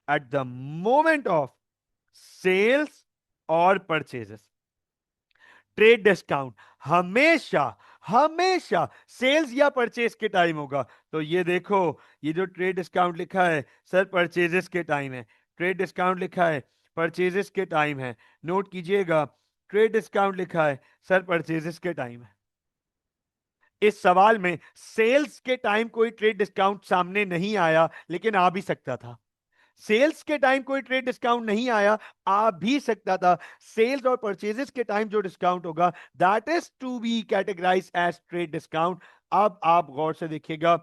at the moment of sales or purchases. Trade discount हमेशा हमेशा sales या purchase के time होगा। तो ये देखो, ये जो ट्रेड डिस्काउंट लिखा है सर, परचेजेस के टाइम है। ट्रेड डिस्काउंट लिखा है, परचेजेस के टाइम है। नोट कीजिएगा, ट्रेड डिस्काउंट लिखा है सर, परचेजेस के टाइम है। इस सवाल में सेल्स के टाइम कोई ट्रेड डिस्काउंट सामने नहीं आया, लेकिन आ भी सकता था। सेल्स के टाइम कोई ट्रेड डिस्काउंट नहीं आया, आ भी सकता था। सेल्स और परचेजेस के टाइम जो डिस्काउंट होगा, that is to be categorise as trade discount. अब आप गौर से देखिएगा,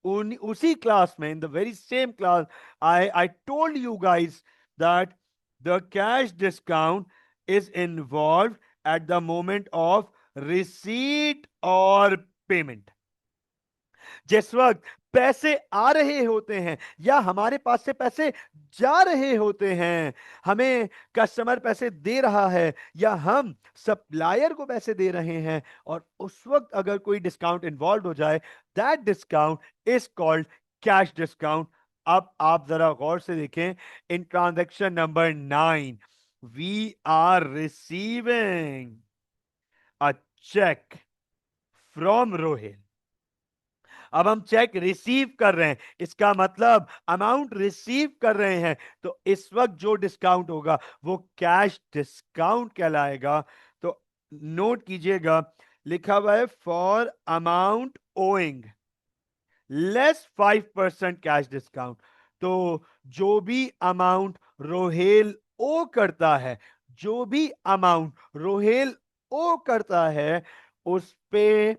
उसी क्लास में, in the very same class, I told you guys that the cash discount is involve at the moment of receipt और पेमेंट। जिस वक्त पैसे आ रहे होते हैं या हमारे पास से पैसे जा रहे होते हैं, हमें कस्टमर पैसे दे रहा है या हम सप्लायर को पैसे दे रहे हैं, और उस वक्त अगर कोई डिस्काउंट इन्वॉल्व हो जाए, that discount is called cash discount. अब आप जरा गौर से देखें, in transaction number 9 we are receiving a cheque from Rohit. अब हम चेक रिसीव कर रहे हैं, इसका मतलब अमाउंट रिसीव कर रहे हैं, तो इस वक्त जो डिस्काउंट होगा वो कैश डिस्काउंट कहलाएगा। तो नोट कीजिएगा, लिखा हुआ है for amount owing less 5% cash discount. तो जो भी अमाउंट रोहेल ओ करता है, जो भी अमाउंट रोहेल ओ करता है, उस पे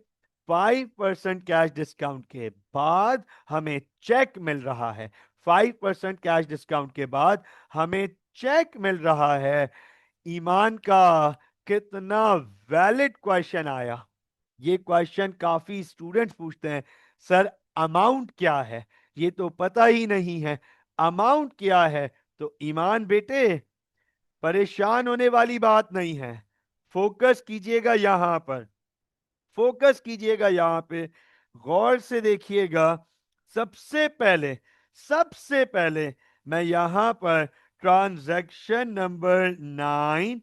5% कैश डिस्काउंट के बाद हमें चेक मिल रहा है। 5% कैश डिस्काउंट के बाद हमें चेक मिल रहा है। ईमान का कितना वैलिड क्वेश्चन आया। ये क्वेश्चन काफी स्टूडेंट्स पूछते हैं, सर अमाउंट क्या है, ये तो पता ही नहीं है, अमाउंट क्या है। तो ईमान बेटे, परेशान होने वाली बात नहीं है। फोकस कीजिएगा यहां पर, फोकस कीजिएगा यहां पे, गौर से देखिएगा। सबसे पहले, सबसे पहले मैं यहां पर ट्रांजैक्शन नंबर 9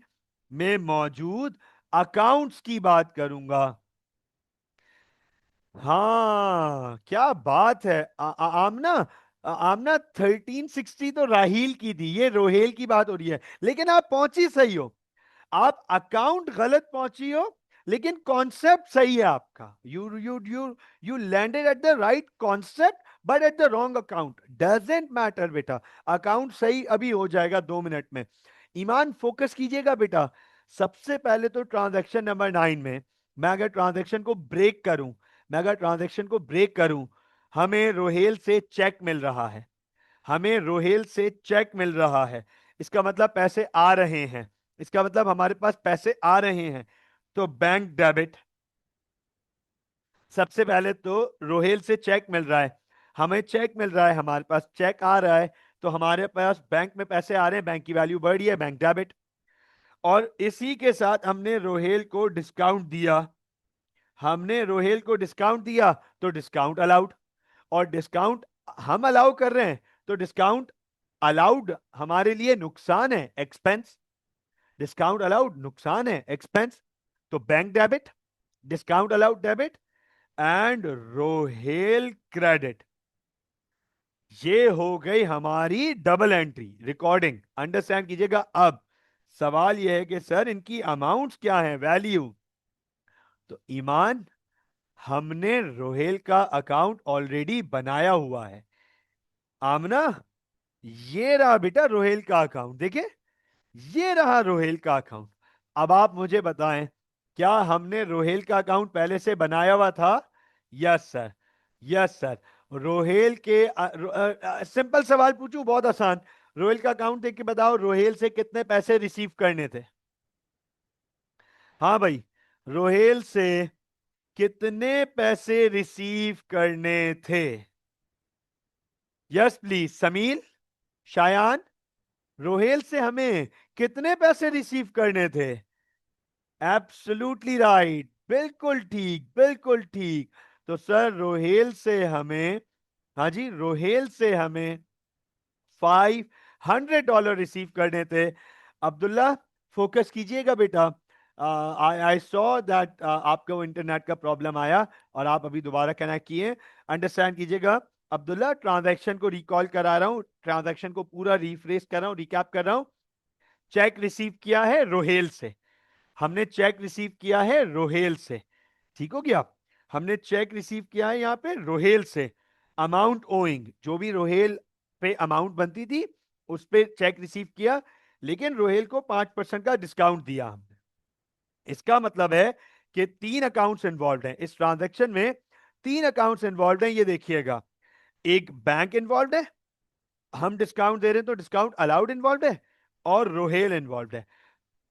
में मौजूद अकाउंट्स की बात करूंगा। हाँ, क्या बात है। आमना, आमना 1360 तो राहील की थी, ये रोहेल की बात हो रही है, लेकिन आप पहुंची सही हो। आप अकाउंट गलत पहुंची हो, लेकिन कॉन्सेप्ट सही है आपका। You landed at the right concept but at the wrong account. Doesn't matter बेटा, अकाउंट सही अभी हो जाएगा 2 मिनट में। ईमान फोकस कीजिएगा बेटा। सबसे पहले तो ट्रांजैक्शन नंबर 9 में मैं अगर ट्रांजैक्शन को ब्रेक करूं, मैं अगर ट्रांजैक्शन को ब्रेक करूं, हमें रोहेल से चेक मिल रहा है, हमें रोहेल से चेक मिल रहा है। इसका मतलब पैसे आ रहे हैं, इसका मतलब हमारे पास पैसे आ रहे हैं। तो बैंक डेबिट, सबसे पहले तो रोहेल से चेक मिल रहा है, हमें चेक मिल रहा है, हमारे पास चेक आ रहा है, तो हमारे पास बैंक में पैसे आ रहे हैं, बैंक की वैल्यू बढ़ रही है, बैंक डेबिट। और इसी के साथ हमने रोहेल को डिस्काउंट दिया, हमने रोहेल को डिस्काउंट दिया, तो डिस्काउंट अलाउड। और डिस्काउंट हम अलाउ कर रहे हैं, तो डिस्काउंट अलाउड हमारे लिए नुकसान है, एक्सपेंस। डिस्काउंट अलाउड नुकसान है, एक्सपेंस। तो bank debit, discount allowed debit, and Rohel credit. ये हो गई हमारी डबल एंट्री रिकॉर्डिंग। अंडरस्टैंड कीजिएगा। अब सवाल यह है कि सर इनकी अमाउंट्स क्या है, वैल्यू। तो ईमान, हमने रोहेल का अकाउंट ऑलरेडी बनाया हुआ है। आमना, ये रहा बेटा रोहेल का अकाउंट, देखे, ये रहा रोहेल का अकाउंट। अब आप मुझे बताएं, क्या हमने रोहेल का अकाउंट पहले से बनाया हुआ था? Yes sir, yes sir. Rohel के सिंपल सवाल पूछूं, बहुत आसान। रोहेल का अकाउंट देख के बताओ, रोहेल से कितने पैसे रिसीव करने थे? हाँ भाई, रोहेल से कितने पैसे रिसीव करने थे? यस प्लीज, समीर, शायान, रोहेल से हमें कितने पैसे रिसीव करने थे? एब्सोल्युटली राइट, बिल्कुल ठीक, बिल्कुल ठीक। तो सर रोहेल से हमें, हाँ जी, रोहेल से हमें $500 रिसीव करने थे। अब्दुल्ला, फोकस कीजिएगा बेटा। आई आई सॉ दैट आपको इंटरनेट का प्रॉब्लम आया और आप अभी दोबारा कनेक्ट किए। अंडरस्टैंड कीजिएगा। अब्दुल्ला, ट्रांजैक्शन को रिकॉल करा रहा हूं, ट्रांजैक्शन को पूरा रिफ्रेश कर रहा हूं, रिकैप कर रहा हूं। चेक रिसीव किया है रोहेल से, हमने चेक रिसीव किया है रोहेल से, ठीक हो गया। हमने चेक रिसीव किया है यहां पे रोहेल से। अमाउंट ओइंग, जो भी रोहेल पे अमाउंट बनती थी उस पे चेक रिसीव किया, लेकिन रोहेल को 5% का डिस्काउंट दिया हमने। इसका मतलब है कि 3 अकाउंट्स इन्वॉल्व हैं इस ट्रांजैक्शन में। 3 अकाउंट्स इन्वॉल्व हैं, ये देखिएगा। एक बैंक इन्वॉल्व है, हम डिस्काउंट दे रहे हैं तो डिस्काउंट अलाउड इन्वॉल्व है, और रोहेल इन्वॉल्व है।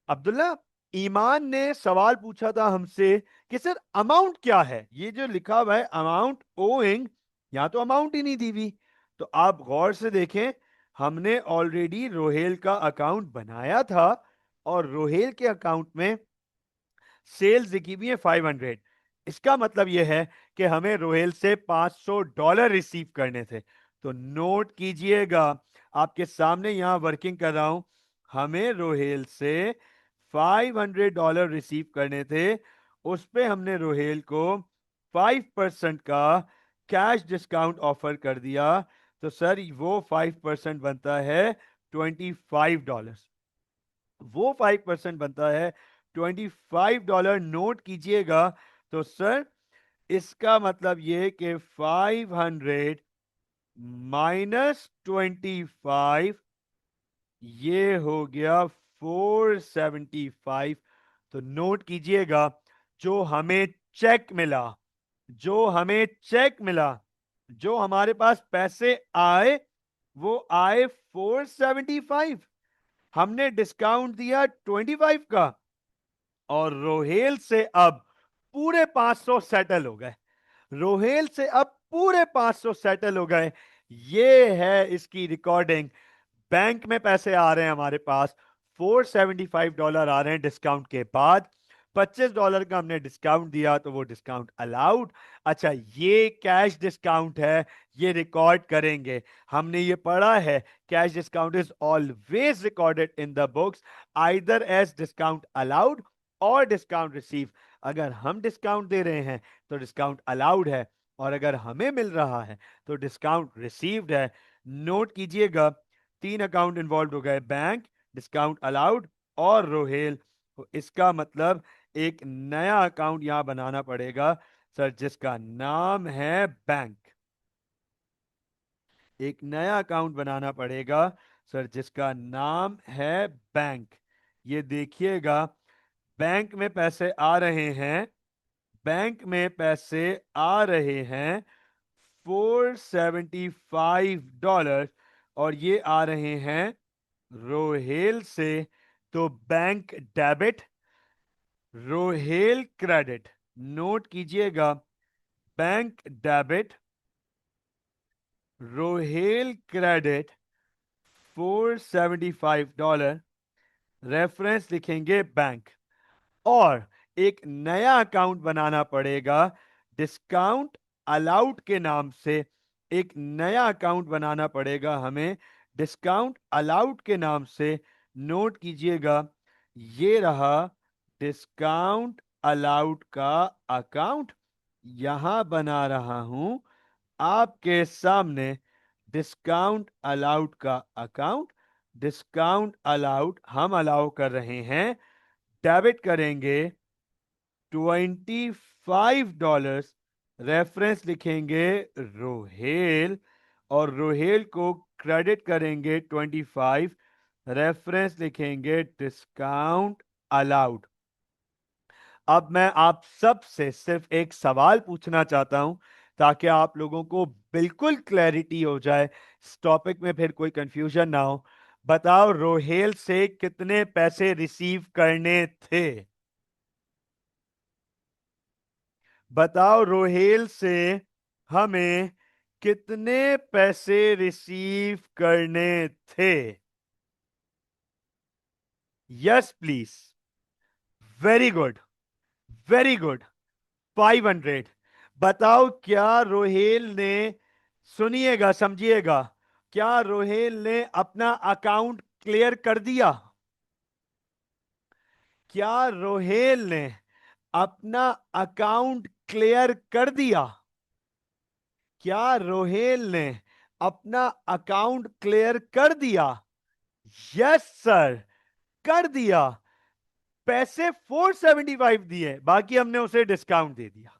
अब्दुल्ला, ईमान ने सवाल पूछा था हमसे कि सर अमाउंट क्या है, ये जो लिखा हुआ है अमाउंट ओइंग, यहां तो अमाउंट ही नहीं दी हुई। तो आप गौर से देखें, हमने ऑलरेडी रोहेल का अकाउंट बनाया था, और रोहेल के अकाउंट में सेल्स लिखी हुई है 500। इसका मतलब यह है कि हमें रोहेल से $500 रिसीव करने थे। तो नोट कीजिएगा, आपके सामने यहां वर्किंग कर रहा हूं, हमें रोहेल से $500 रिसीव करने थे। उस पे हमने रोहेल को 5% का कैश डिस्काउंट ऑफर कर दिया। तो सर वो 5% बनता है $25, वो 5% बनता है $25 नोट कीजिएगा, तो सर इसका मतलब ये कि 500 -25, ये हो गया 475। तो नोट कीजिएगा, जो हमें चेक मिला, जो हमें चेक मिला, जो हमारे पास पैसे आए, वो आए 475। हमने डिस्काउंट दिया 25 का, और रोहेल से अब पूरे 500 सेटल हो गए। रोहेल से अब पूरे 500 सेटल हो गए। ये है इसकी रिकॉर्डिंग। बैंक में पैसे आ रहे हैं हमारे पास, $475 आ रहे हैं डिस्काउंट के बाद। $25 का हमने डिस्काउंट दिया, तो वो डिस्काउंट अलाउड। अच्छा, ये कैश डिस्काउंट है, ये रिकॉर्ड करेंगे। हमने ये पढ़ा है, cash discount is always recorded in the books either as discount allowed or discount receive. अगर हम डिस्काउंट दे रहे हैं तो डिस्काउंट अलाउड है, और अगर हमें मिल रहा है तो डिस्काउंट रिसीव्ड है। नोट कीजिएगा, 3 अकाउंट इन्वॉल्व हो गए, बैंक, डिस्काउंट अलाउड और रोहेल। तो इसका मतलब एक नया अकाउंट यहां बनाना पड़ेगा सर, जिसका नाम है बैंक। एक नया अकाउंट बनाना पड़ेगा सर, जिसका नाम है बैंक। ये देखिएगा, बैंक में पैसे आ रहे हैं, बैंक में पैसे आ रहे हैं $475, और ये आ रहे हैं रोहेल से। तो bank debit, Roheel credit. Note कीजिएगा, bank debit, Roheel credit $475, reference लिखेंगे बैंक। और एक नया अकाउंट बनाना पड़ेगा डिस्काउंट अलाउड के नाम से। एक नया अकाउंट बनाना पड़ेगा हमें डिस्काउंट अलाउड के नाम से। नोट कीजिएगा, ये रहा डिस्काउंट अलाउड का अकाउंट, यहां बना रहा हूं आपके सामने डिस्काउंट अलाउड का अकाउंट। डिस्काउंट अलाउड हम अलाउ कर रहे हैं, डेबिट करेंगे $25, रेफरेंस लिखेंगे रोहेल, और रोहेल को क्रेडिट करेंगे 25, रेफरेंस लिखेंगे डिस्काउंट अलाउड। अब मैं आप सब से सिर्फ एक सवाल पूछना चाहता हूं, ताकि आप लोगों को बिल्कुल क्लैरिटी हो जाए, इस टॉपिक में फिर कोई कंफ्यूजन ना हो। बताओ, रोहेल से कितने पैसे रिसीव करने थे? बताओ, रोहेल से हमें कितने पैसे रिसीव करने थे? Yes please. Very good, very good. 500। बताओ, क्या रोहेल ने, सुनिएगा समझिएगा, क्या रोहेल ने अपना अकाउंट क्लियर कर दिया? क्या रोहेल ने अपना अकाउंट क्लियर कर दिया? क्या रोहेल ने अपना अकाउंट क्लियर कर दिया? यस सर, कर दिया। पैसे 475 दिए, बाकी हमने उसे डिस्काउंट दे दिया।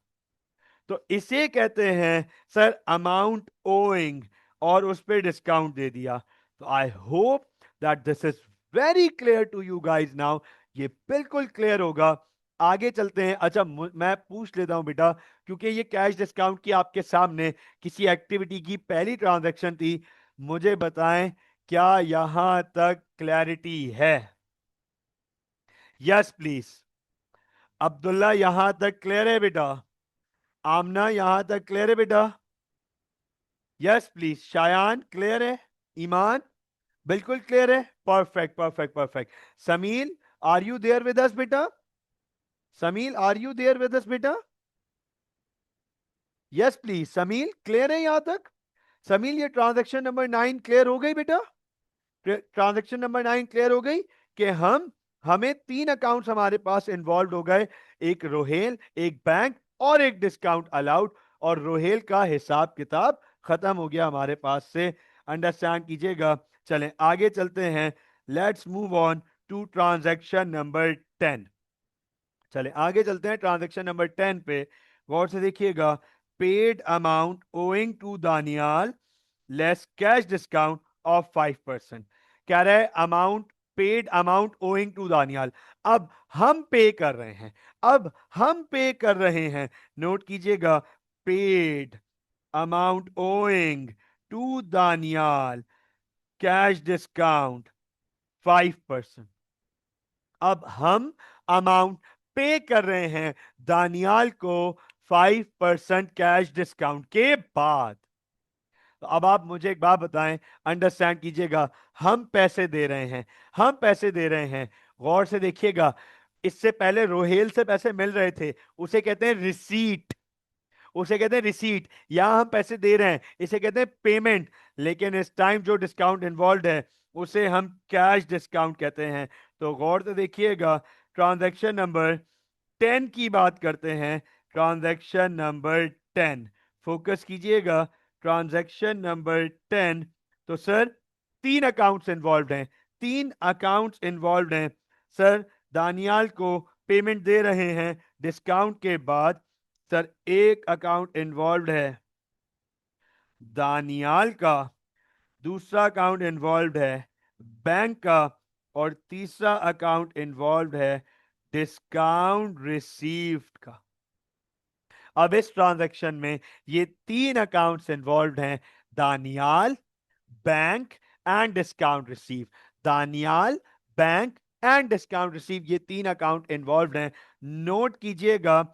तो इसे कहते हैं सर अमाउंट ओइंग, और उस पर डिस्काउंट दे दिया। तो I hope that this is very clear to you guys now. ये बिल्कुल क्लियर होगा। आगे चलते हैं। अच्छा, मैं पूछ लेता हूं बेटा, क्योंकि ये कैश डिस्काउंट की आपके सामने किसी एक्टिविटी की पहली ट्रांजैक्शन थी। मुझे बताएं, क्या यहां तक क्लैरिटी है? Yes please. अब्दुल्ला, यहां तक क्लियर है बेटा? आमना, यहां तक क्लियर है बेटा? Yes please. शायान, क्लियर है? ईमान, बिल्कुल क्लियर है? Perfect perfect perfect. Sameel, are you there with us बेटा? Sameel, are you there with us बेटा? Yes please. समील, क्लियर है यहां तक? समील, ये ट्रांजैक्शन नंबर 9 क्लियर हो गई बेटा? ट्रांजैक्शन नंबर 9 क्लियर हो गई कि हमें 3 अकाउंट्स हमारे पास इन्वॉल्व हो गए, एक रोहेल, एक बैंक और एक डिस्काउंट अलाउड, और रोहेल का हिसाब किताब खत्म हो गया हमारे पास से। अंडरस्टैंड कीजिएगा। चलें आगे चलते हैं। Let's move on to transaction number 10। चले आगे चलते हैं ट्रांजैक्शन नंबर 10 पे। गौर से देखिएगा, paid amount owing to Daniyal less cash discount of 5%। क्या रहा है? Amount, paid amount owing to Daniyal. अब हम पे कर रहे हैं, अब हम पे कर रहे हैं। नोट कीजिएगा, paid amount owing to Daniyal cash discount 5%। अब हम अमाउंट पे कर रहे हैं दानियाल को 5% कैश डिस्काउंट के बाद। तो अब आप मुझे एक बात बताएं, अंडरस्टैंड कीजिएगा, हम पैसे दे रहे हैं, हम पैसे दे रहे हैं। गौर से देखिएगा, इससे पहले रोहेल से पैसे मिल रहे थे, उसे कहते हैं रिसीट, उसे कहते हैं रिसीट। यहां हम पैसे दे रहे हैं, इसे कहते हैं पेमेंट। लेकिन इस टाइम जो डिस्काउंट इन्वॉल्व है उसे हम कैश डिस्काउंट कहते हैं। तो गौर से देखिएगा, ट्रांजैक्शन नंबर 10 की बात करते हैं। ट्रांजैक्शन नंबर 10, फोकस कीजिएगा, ट्रांजैक्शन नंबर 10। तो सर, तीन अकाउंट्स इन्वॉल्व हैं, तीन अकाउंट्स इन्वॉल्व हैं। सर, दानियाल को पेमेंट दे रहे हैं डिस्काउंट के बाद। सर, एक अकाउंट इन्वॉल्व है दानियाल का, दूसरा अकाउंट इन्वॉल्व है बैंक का, और तीसरा अकाउंट इन्वॉल्व है डिस्काउंट रिसीव्ड का। अब इस ट्रांजैक्शन में ये तीन अकाउंट्स इन्वॉल्व हैं, Daniyal, bank and discount receive. Daniyal, bank and discount receive, ये तीन अकाउंट इन्वॉल्व हैं। नोट कीजिएगा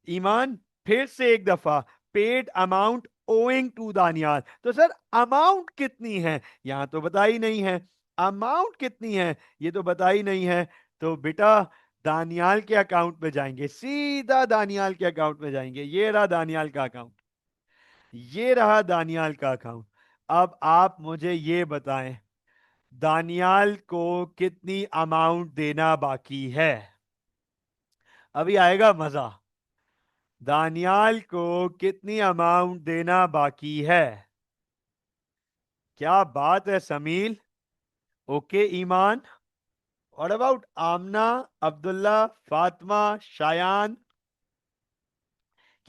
ईमान, फिर से एक दफा, paid amount owing to Daniyal. तो सर, अमाउंट कितनी है यहां तो बता ही नहीं है, अमाउंट कितनी है ये तो बता ही नहीं है। तो बेटा, दानियाल के अकाउंट में जाएंगे, सीधा दानियाल के अकाउंट में जाएंगे। ये रहा दानियाल का अकाउंट, ये रहा दानियाल का अकाउंट। अब आप मुझे ये बताएं, दानियाल को कितनी अमाउंट देना बाकी है? अभी आएगा मजा। दानियाल को कितनी अमाउंट देना बाकी है? क्या बात है समील। ओके ईमान, और अबाउट आमना, अब्दुल्ला, फातिमा, शायान?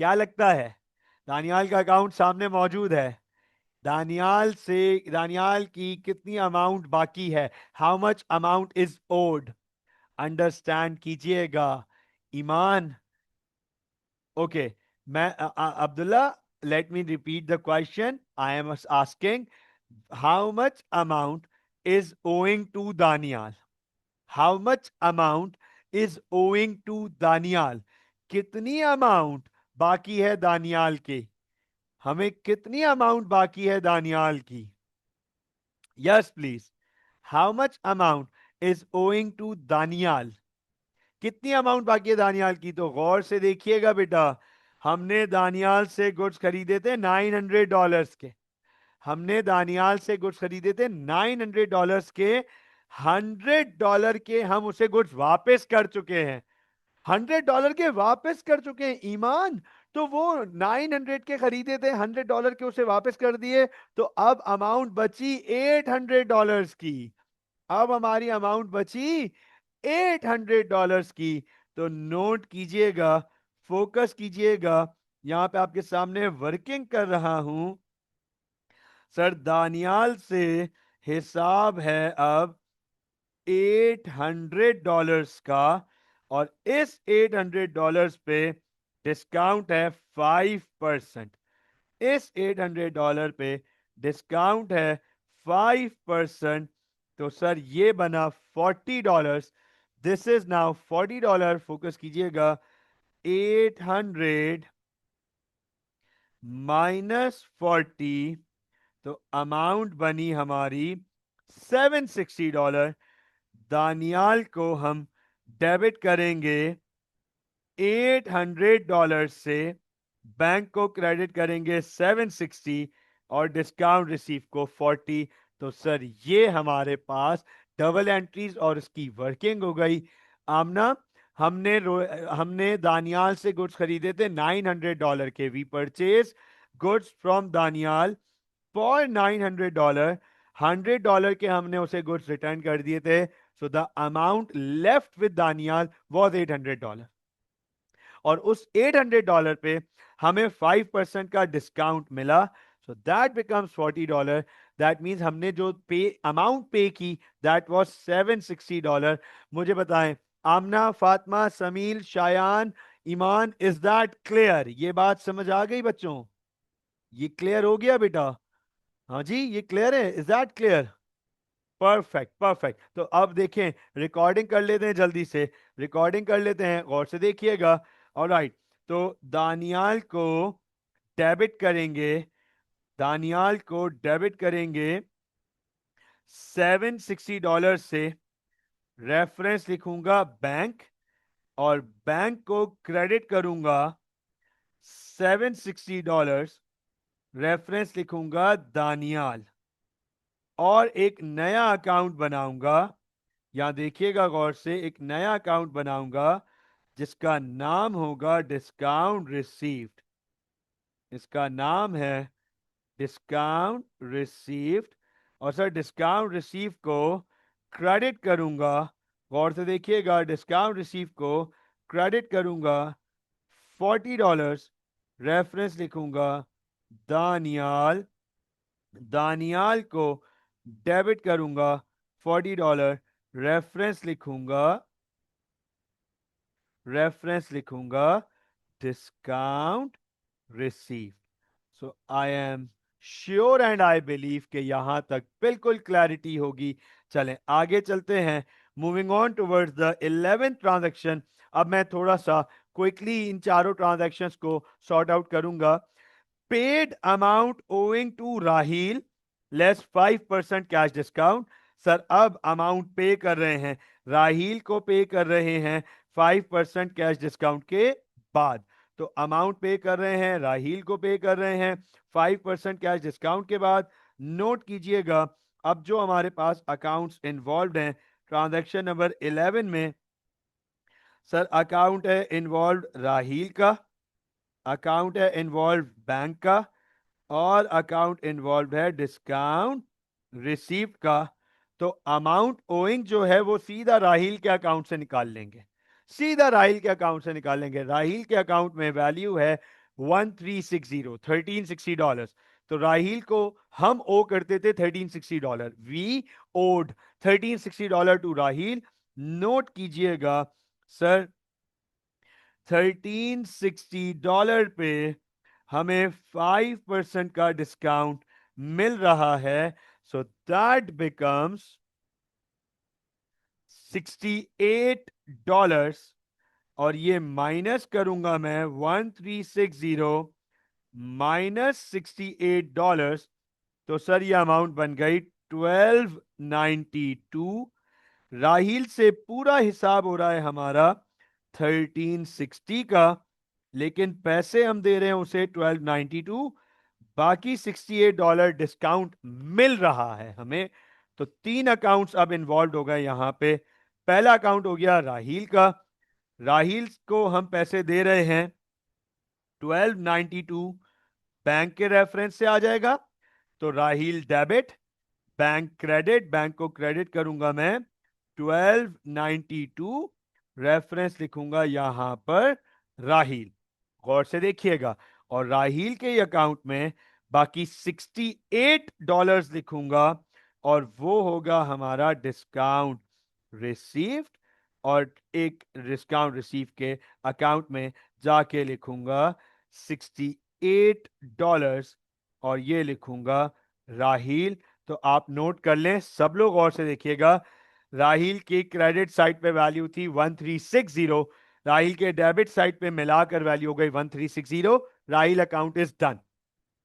क्या लगता है? दानियाल का अकाउंट सामने मौजूद है, दानियाल से, दानियाल की कितनी अमाउंट बाकी है? How much amount is owed? Understand कीजिएगा ईमान। ओके, मैं Abdullah, let me repeat the question. I am asking, how much amount is owing to Daniyal? How much amount is owing to Daniyal? कितनी अमाउंट बाकी है दानियाल के? हमें कितनी अमाउंट बाकी है दानियाल की? Yes please, how much amount is owing to Daniyal? कितनी अमाउंट बाकी है दानियाल की? तो गौर से देखिएगा बेटा, हमने दानियाल से गुड्स खरीदे थे $900 के, हमने दानियाल से गुड्स खरीदे थे $900 के। $100 के हम उसे गुड्स वापस कर चुके हैं, $100 के वापस कर चुके हैं ईमान। तो वो 900 के खरीदे थे, $100 के उसे वापस कर दिए। तो अब अमाउंट बची $800 की, अब हमारी अमाउंट बची $800 की। तो नोट कीजिएगा, फोकस कीजिएगा, यहां पे आपके सामने वर्किंग कर रहा हूं। सर, दानियाल से हिसाब है अब $800 का, और इस $800 पे डिस्काउंट है 5%। इस $800 पे डिस्काउंट है 5%। तो सर, ये बना $40। This is now $40। फोकस कीजिएगा, 800 -40, तो अमाउंट बनी हमारी $760। दानियाल को हम डेबिट करेंगे $800 से, बैंक को क्रेडिट करेंगे 760, और डिस्काउंट रिसीव को 40। तो सर, ये हमारे पास डबल एंट्रीज और इसकी वर्किंग हो गई। आमना, हमने हमने दानियाल से गुड्स खरीदे थे $900 के। We purchase goods from Daniyal for $900। $100 के हमने उसे गुड्स रिटर्न कर दिए थे। So the amount left with Daniyal was $800। और उस $800 पे हमें 5% का डिस्काउंट मिला, so that becomes $40। That means हमने जो पे अमाउंट पे की दैट वाज $760। मुझे बताएं आमना, Fatima, समील, Shayan, Iman, is that clear? ये बात समझ आ गई बच्चों? ये क्लियर हो गया बेटा? हाँ जी, ये क्लियर है? Is that clear? Perfect perfect. तो अब देखें, रिकॉर्डिंग कर लेते हैं जल्दी से, रिकॉर्डिंग कर लेते हैं, गौर से देखिएगा। ऑलराइट, तो दानियाल को डेबिट करेंगे, दानियाल को डेबिट करेंगे $760 से, रेफरेंस लिखूंगा बैंक, और बैंक को क्रेडिट करूंगा $760, रेफरेंस लिखूंगा दानियाल, और एक नया अकाउंट बनाऊंगा। यहां देखिएगा गौर से, एक नया अकाउंट बनाऊंगा जिसका नाम होगा डिस्काउंट रिसीव्ड। इसका नाम है डिस्काउंट रिसीव्ड, और सर डिस्काउंट रिसीव को क्रेडिट करूंगा, गौर से देखिएगा, डिस्काउंट रिसीव को क्रेडिट करूंगा $40, रेफरेंस लिखूंगा दानियाल, दानियाल को डेबिट करूंगा $40, रेफरेंस लिखूंगा, रेफरेंस लिखूंगा discount receive. So I am sure and I believe कि यहां तक बिल्कुल क्लैरिटी होगी। चलें आगे चलते हैं, moving on towards the 11th transaction. अब मैं थोड़ा सा क्विकली इन चारों ट्रांजैक्शंस को सॉर्ट आउट करूंगा। Paid amount owing to Raheel less 5% cash discount. Sir अब अमाउंट पे कर रहे हैं, राहील को पे कर रहे हैं 5% कैश डिस्काउंट के बाद। तो अमाउंट पे कर रहे हैं, राहील को पे कर रहे हैं 5% कैश डिस्काउंट के बाद। नोट कीजिएगा, अब जो हमारे पास अकाउंट्स इन्वॉल्व हैं ट्रांजैक्शन नंबर 11 में, सर अकाउंट है इन्वॉल्व राहील का, अकाउंट है इन्वॉल्व बैंक का, और अकाउंट इन्वॉल्व है डिस्काउंट रिसीव्ड का। तो अमाउंट ओइंग जो है वो सीधा राहील के अकाउंट से निकाल लेंगे, सीधा राहील के अकाउंट से निकाल लेंगे। राहील के अकाउंट में वैल्यू है 1360 तो राहील को हम ओ करते थे $1360, we owed $1360 to Raheel. Note कीजिएगा सर, $1360 पे हमें 5% का डिस्काउंट मिल रहा है, सो दैट बिकम्स $68, और ये माइनस करूंगा मैं 1360 -$68, तो सर ये अमाउंट बन गई 1292। राहील से पूरा हिसाब हो रहा है हमारा 1360 का, लेकिन पैसे हम दे रहे हैं उसे 1292, बाकी $68 डिस्काउंट मिल रहा है हमें। तो तीन अकाउंट्स अब इन्वॉल्व हो गए यहां पे। पहला अकाउंट हो गया राहील का, राहील को हम पैसे दे रहे हैं 1292, बैंक के रेफरेंस से आ जाएगा, तो राहील डेबिट, बैंक क्रेडिट, बैंक को क्रेडिट करूंगा मैं 1292, रेफरेंस लिखूंगा यहां पर राहील, गौर से देखिएगा। और राहील के अकाउंट में बाकी $68 लिखूंगा, और वो होगा हमारा डिस्काउंट रिसीव्ड, और एक डिस्काउंट रिसीव के अकाउंट में जाके लिखूंगा $68, और ये लिखूंगा राहील। तो आप नोट कर लें, सब लोग गौर से देखिएगा, राहील की क्रेडिट साइड पे वैल्यू थी 1360, राहील के डेबिट साइड पे मिलाकर वैल्यू हो गई 1360। राहील अकाउंट इज डन,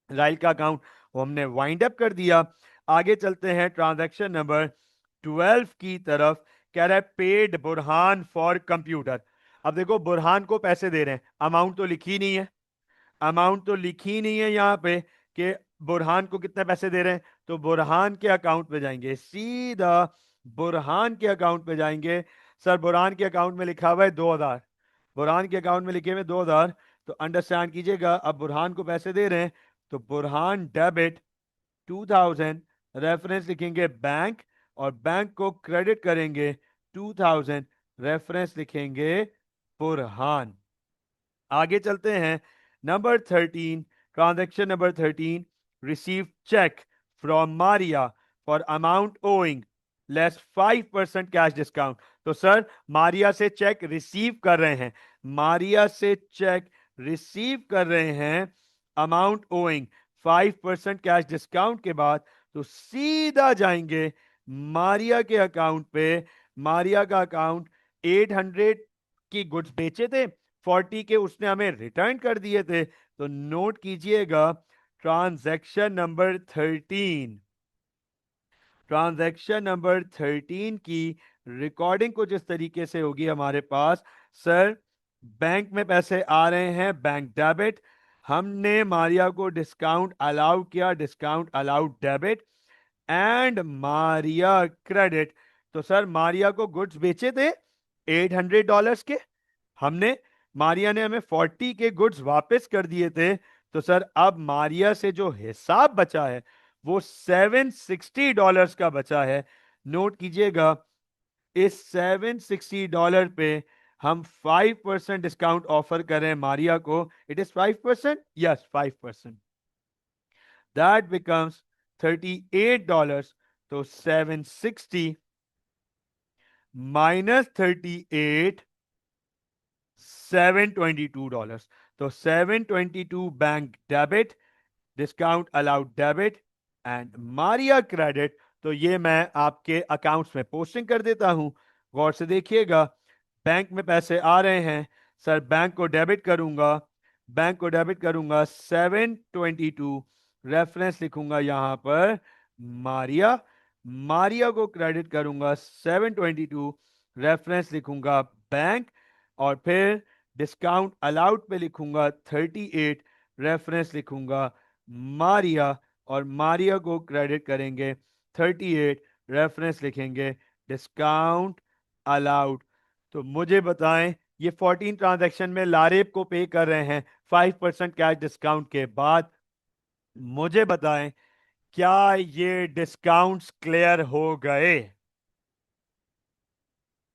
राहील का अकाउंट हमने वाइंड अप कर दिया। आगे चलते हैं ट्रांजैक्शन नंबर 12 की तरफ। कह रहा है पेड बुरहान फॉर कंप्यूटर। अब देखो बुरहान को पैसे दे रहे हैं, अमाउंट तो लिखी नहीं है, अमाउंट तो लिखी नहीं है यहां पे कि बुरहान को कितने पैसे दे रहे हैं। तो बुरहान के अकाउंट पे जाएंगे, सीधा बुरहान के अकाउंट पे जाएंगे। सर बुरहान के अकाउंट में लिखा हुआ है 2000, बुरहान के अकाउंट में लिखे हुए 2000, तो अंडरस्टैंड कीजिएगा, अब बुरहान को पैसे दे रहे हैं, तो बुरहान डेबिट 2000, रेफरेंस लिखेंगे बैंक, और बैंक को क्रेडिट करेंगे 2000, रेफरेंस लिखेंगे बुरहान। आगे चलते हैं। Number 13, transaction number 13, receive cheque from Maria for amount owing less 5% cash discount. तो सर मारिया से चेक रिसीव कर रहे हैं, मारिया से चेक रिसीव कर रहे हैं अमाउंट ओइंग 5% कैश डिस्काउंट के बाद, तो सीधा जाएंगे मारिया के अकाउंट पे। मारिया का अकाउंट 800 की गुड्स बेचे थे, 40 के उसने हमें रिटर्न कर दिए थे। तो नोट कीजिएगा ट्रांजैक्शन नंबर 13, ट्रांजैक्शन नंबर 13 की रिकॉर्डिंग कुछ इस तरीके से होगी हमारे पास। सर बैंक में पैसे आ रहे हैं, बैंक डेबिट, हमने मारिया को डिस्काउंट अलाउ किया, discount allowed debit, and Maria credit. तो सर मारिया को गुड्स बेचे थे $800 के, हमने, मारिया ने हमें 40 के गुड्स वापस कर दिए थे। तो सर अब मारिया से जो हिसाब बचा है वो $760 का बचा है। नोट कीजिएगा, इस $760 पे हम 5% डिस्काउंट ऑफर करें मारिया को, it is 5%, yes 5%, that becomes $38। तो 760 माइनस 38, $722। तो 722 bank debit, discount allowed debit and Maria credit. तो ये मैं आपके अकाउंट्स में पोस्टिंग कर देता हूं, गौर से देखिएगा। बैंक में पैसे आ रहे हैं, सर बैंक को डेबिट करूंगा, बैंक को डेबिट करूंगा 722, रेफरेंस लिखूंगा यहां पर मारिया, मारिया को क्रेडिट करूंगा 722, रेफरेंस लिखूंगा बैंक, और फिर डिस्काउंट अलाउड पे लिखूंगा 38, रेफरेंस लिखूंगा मारिया, और मारिया को क्रेडिट करेंगे 38, रेफरेंस लिखेंगे डिस्काउंट अलाउड। तो मुझे बताएं, ये 14 ट्रांजैक्शन में लारेब को पे कर रहे हैं 5% कैश डिस्काउंट के बाद। मुझे बताएं क्या ये डिस्काउंट्स क्लियर हो गए?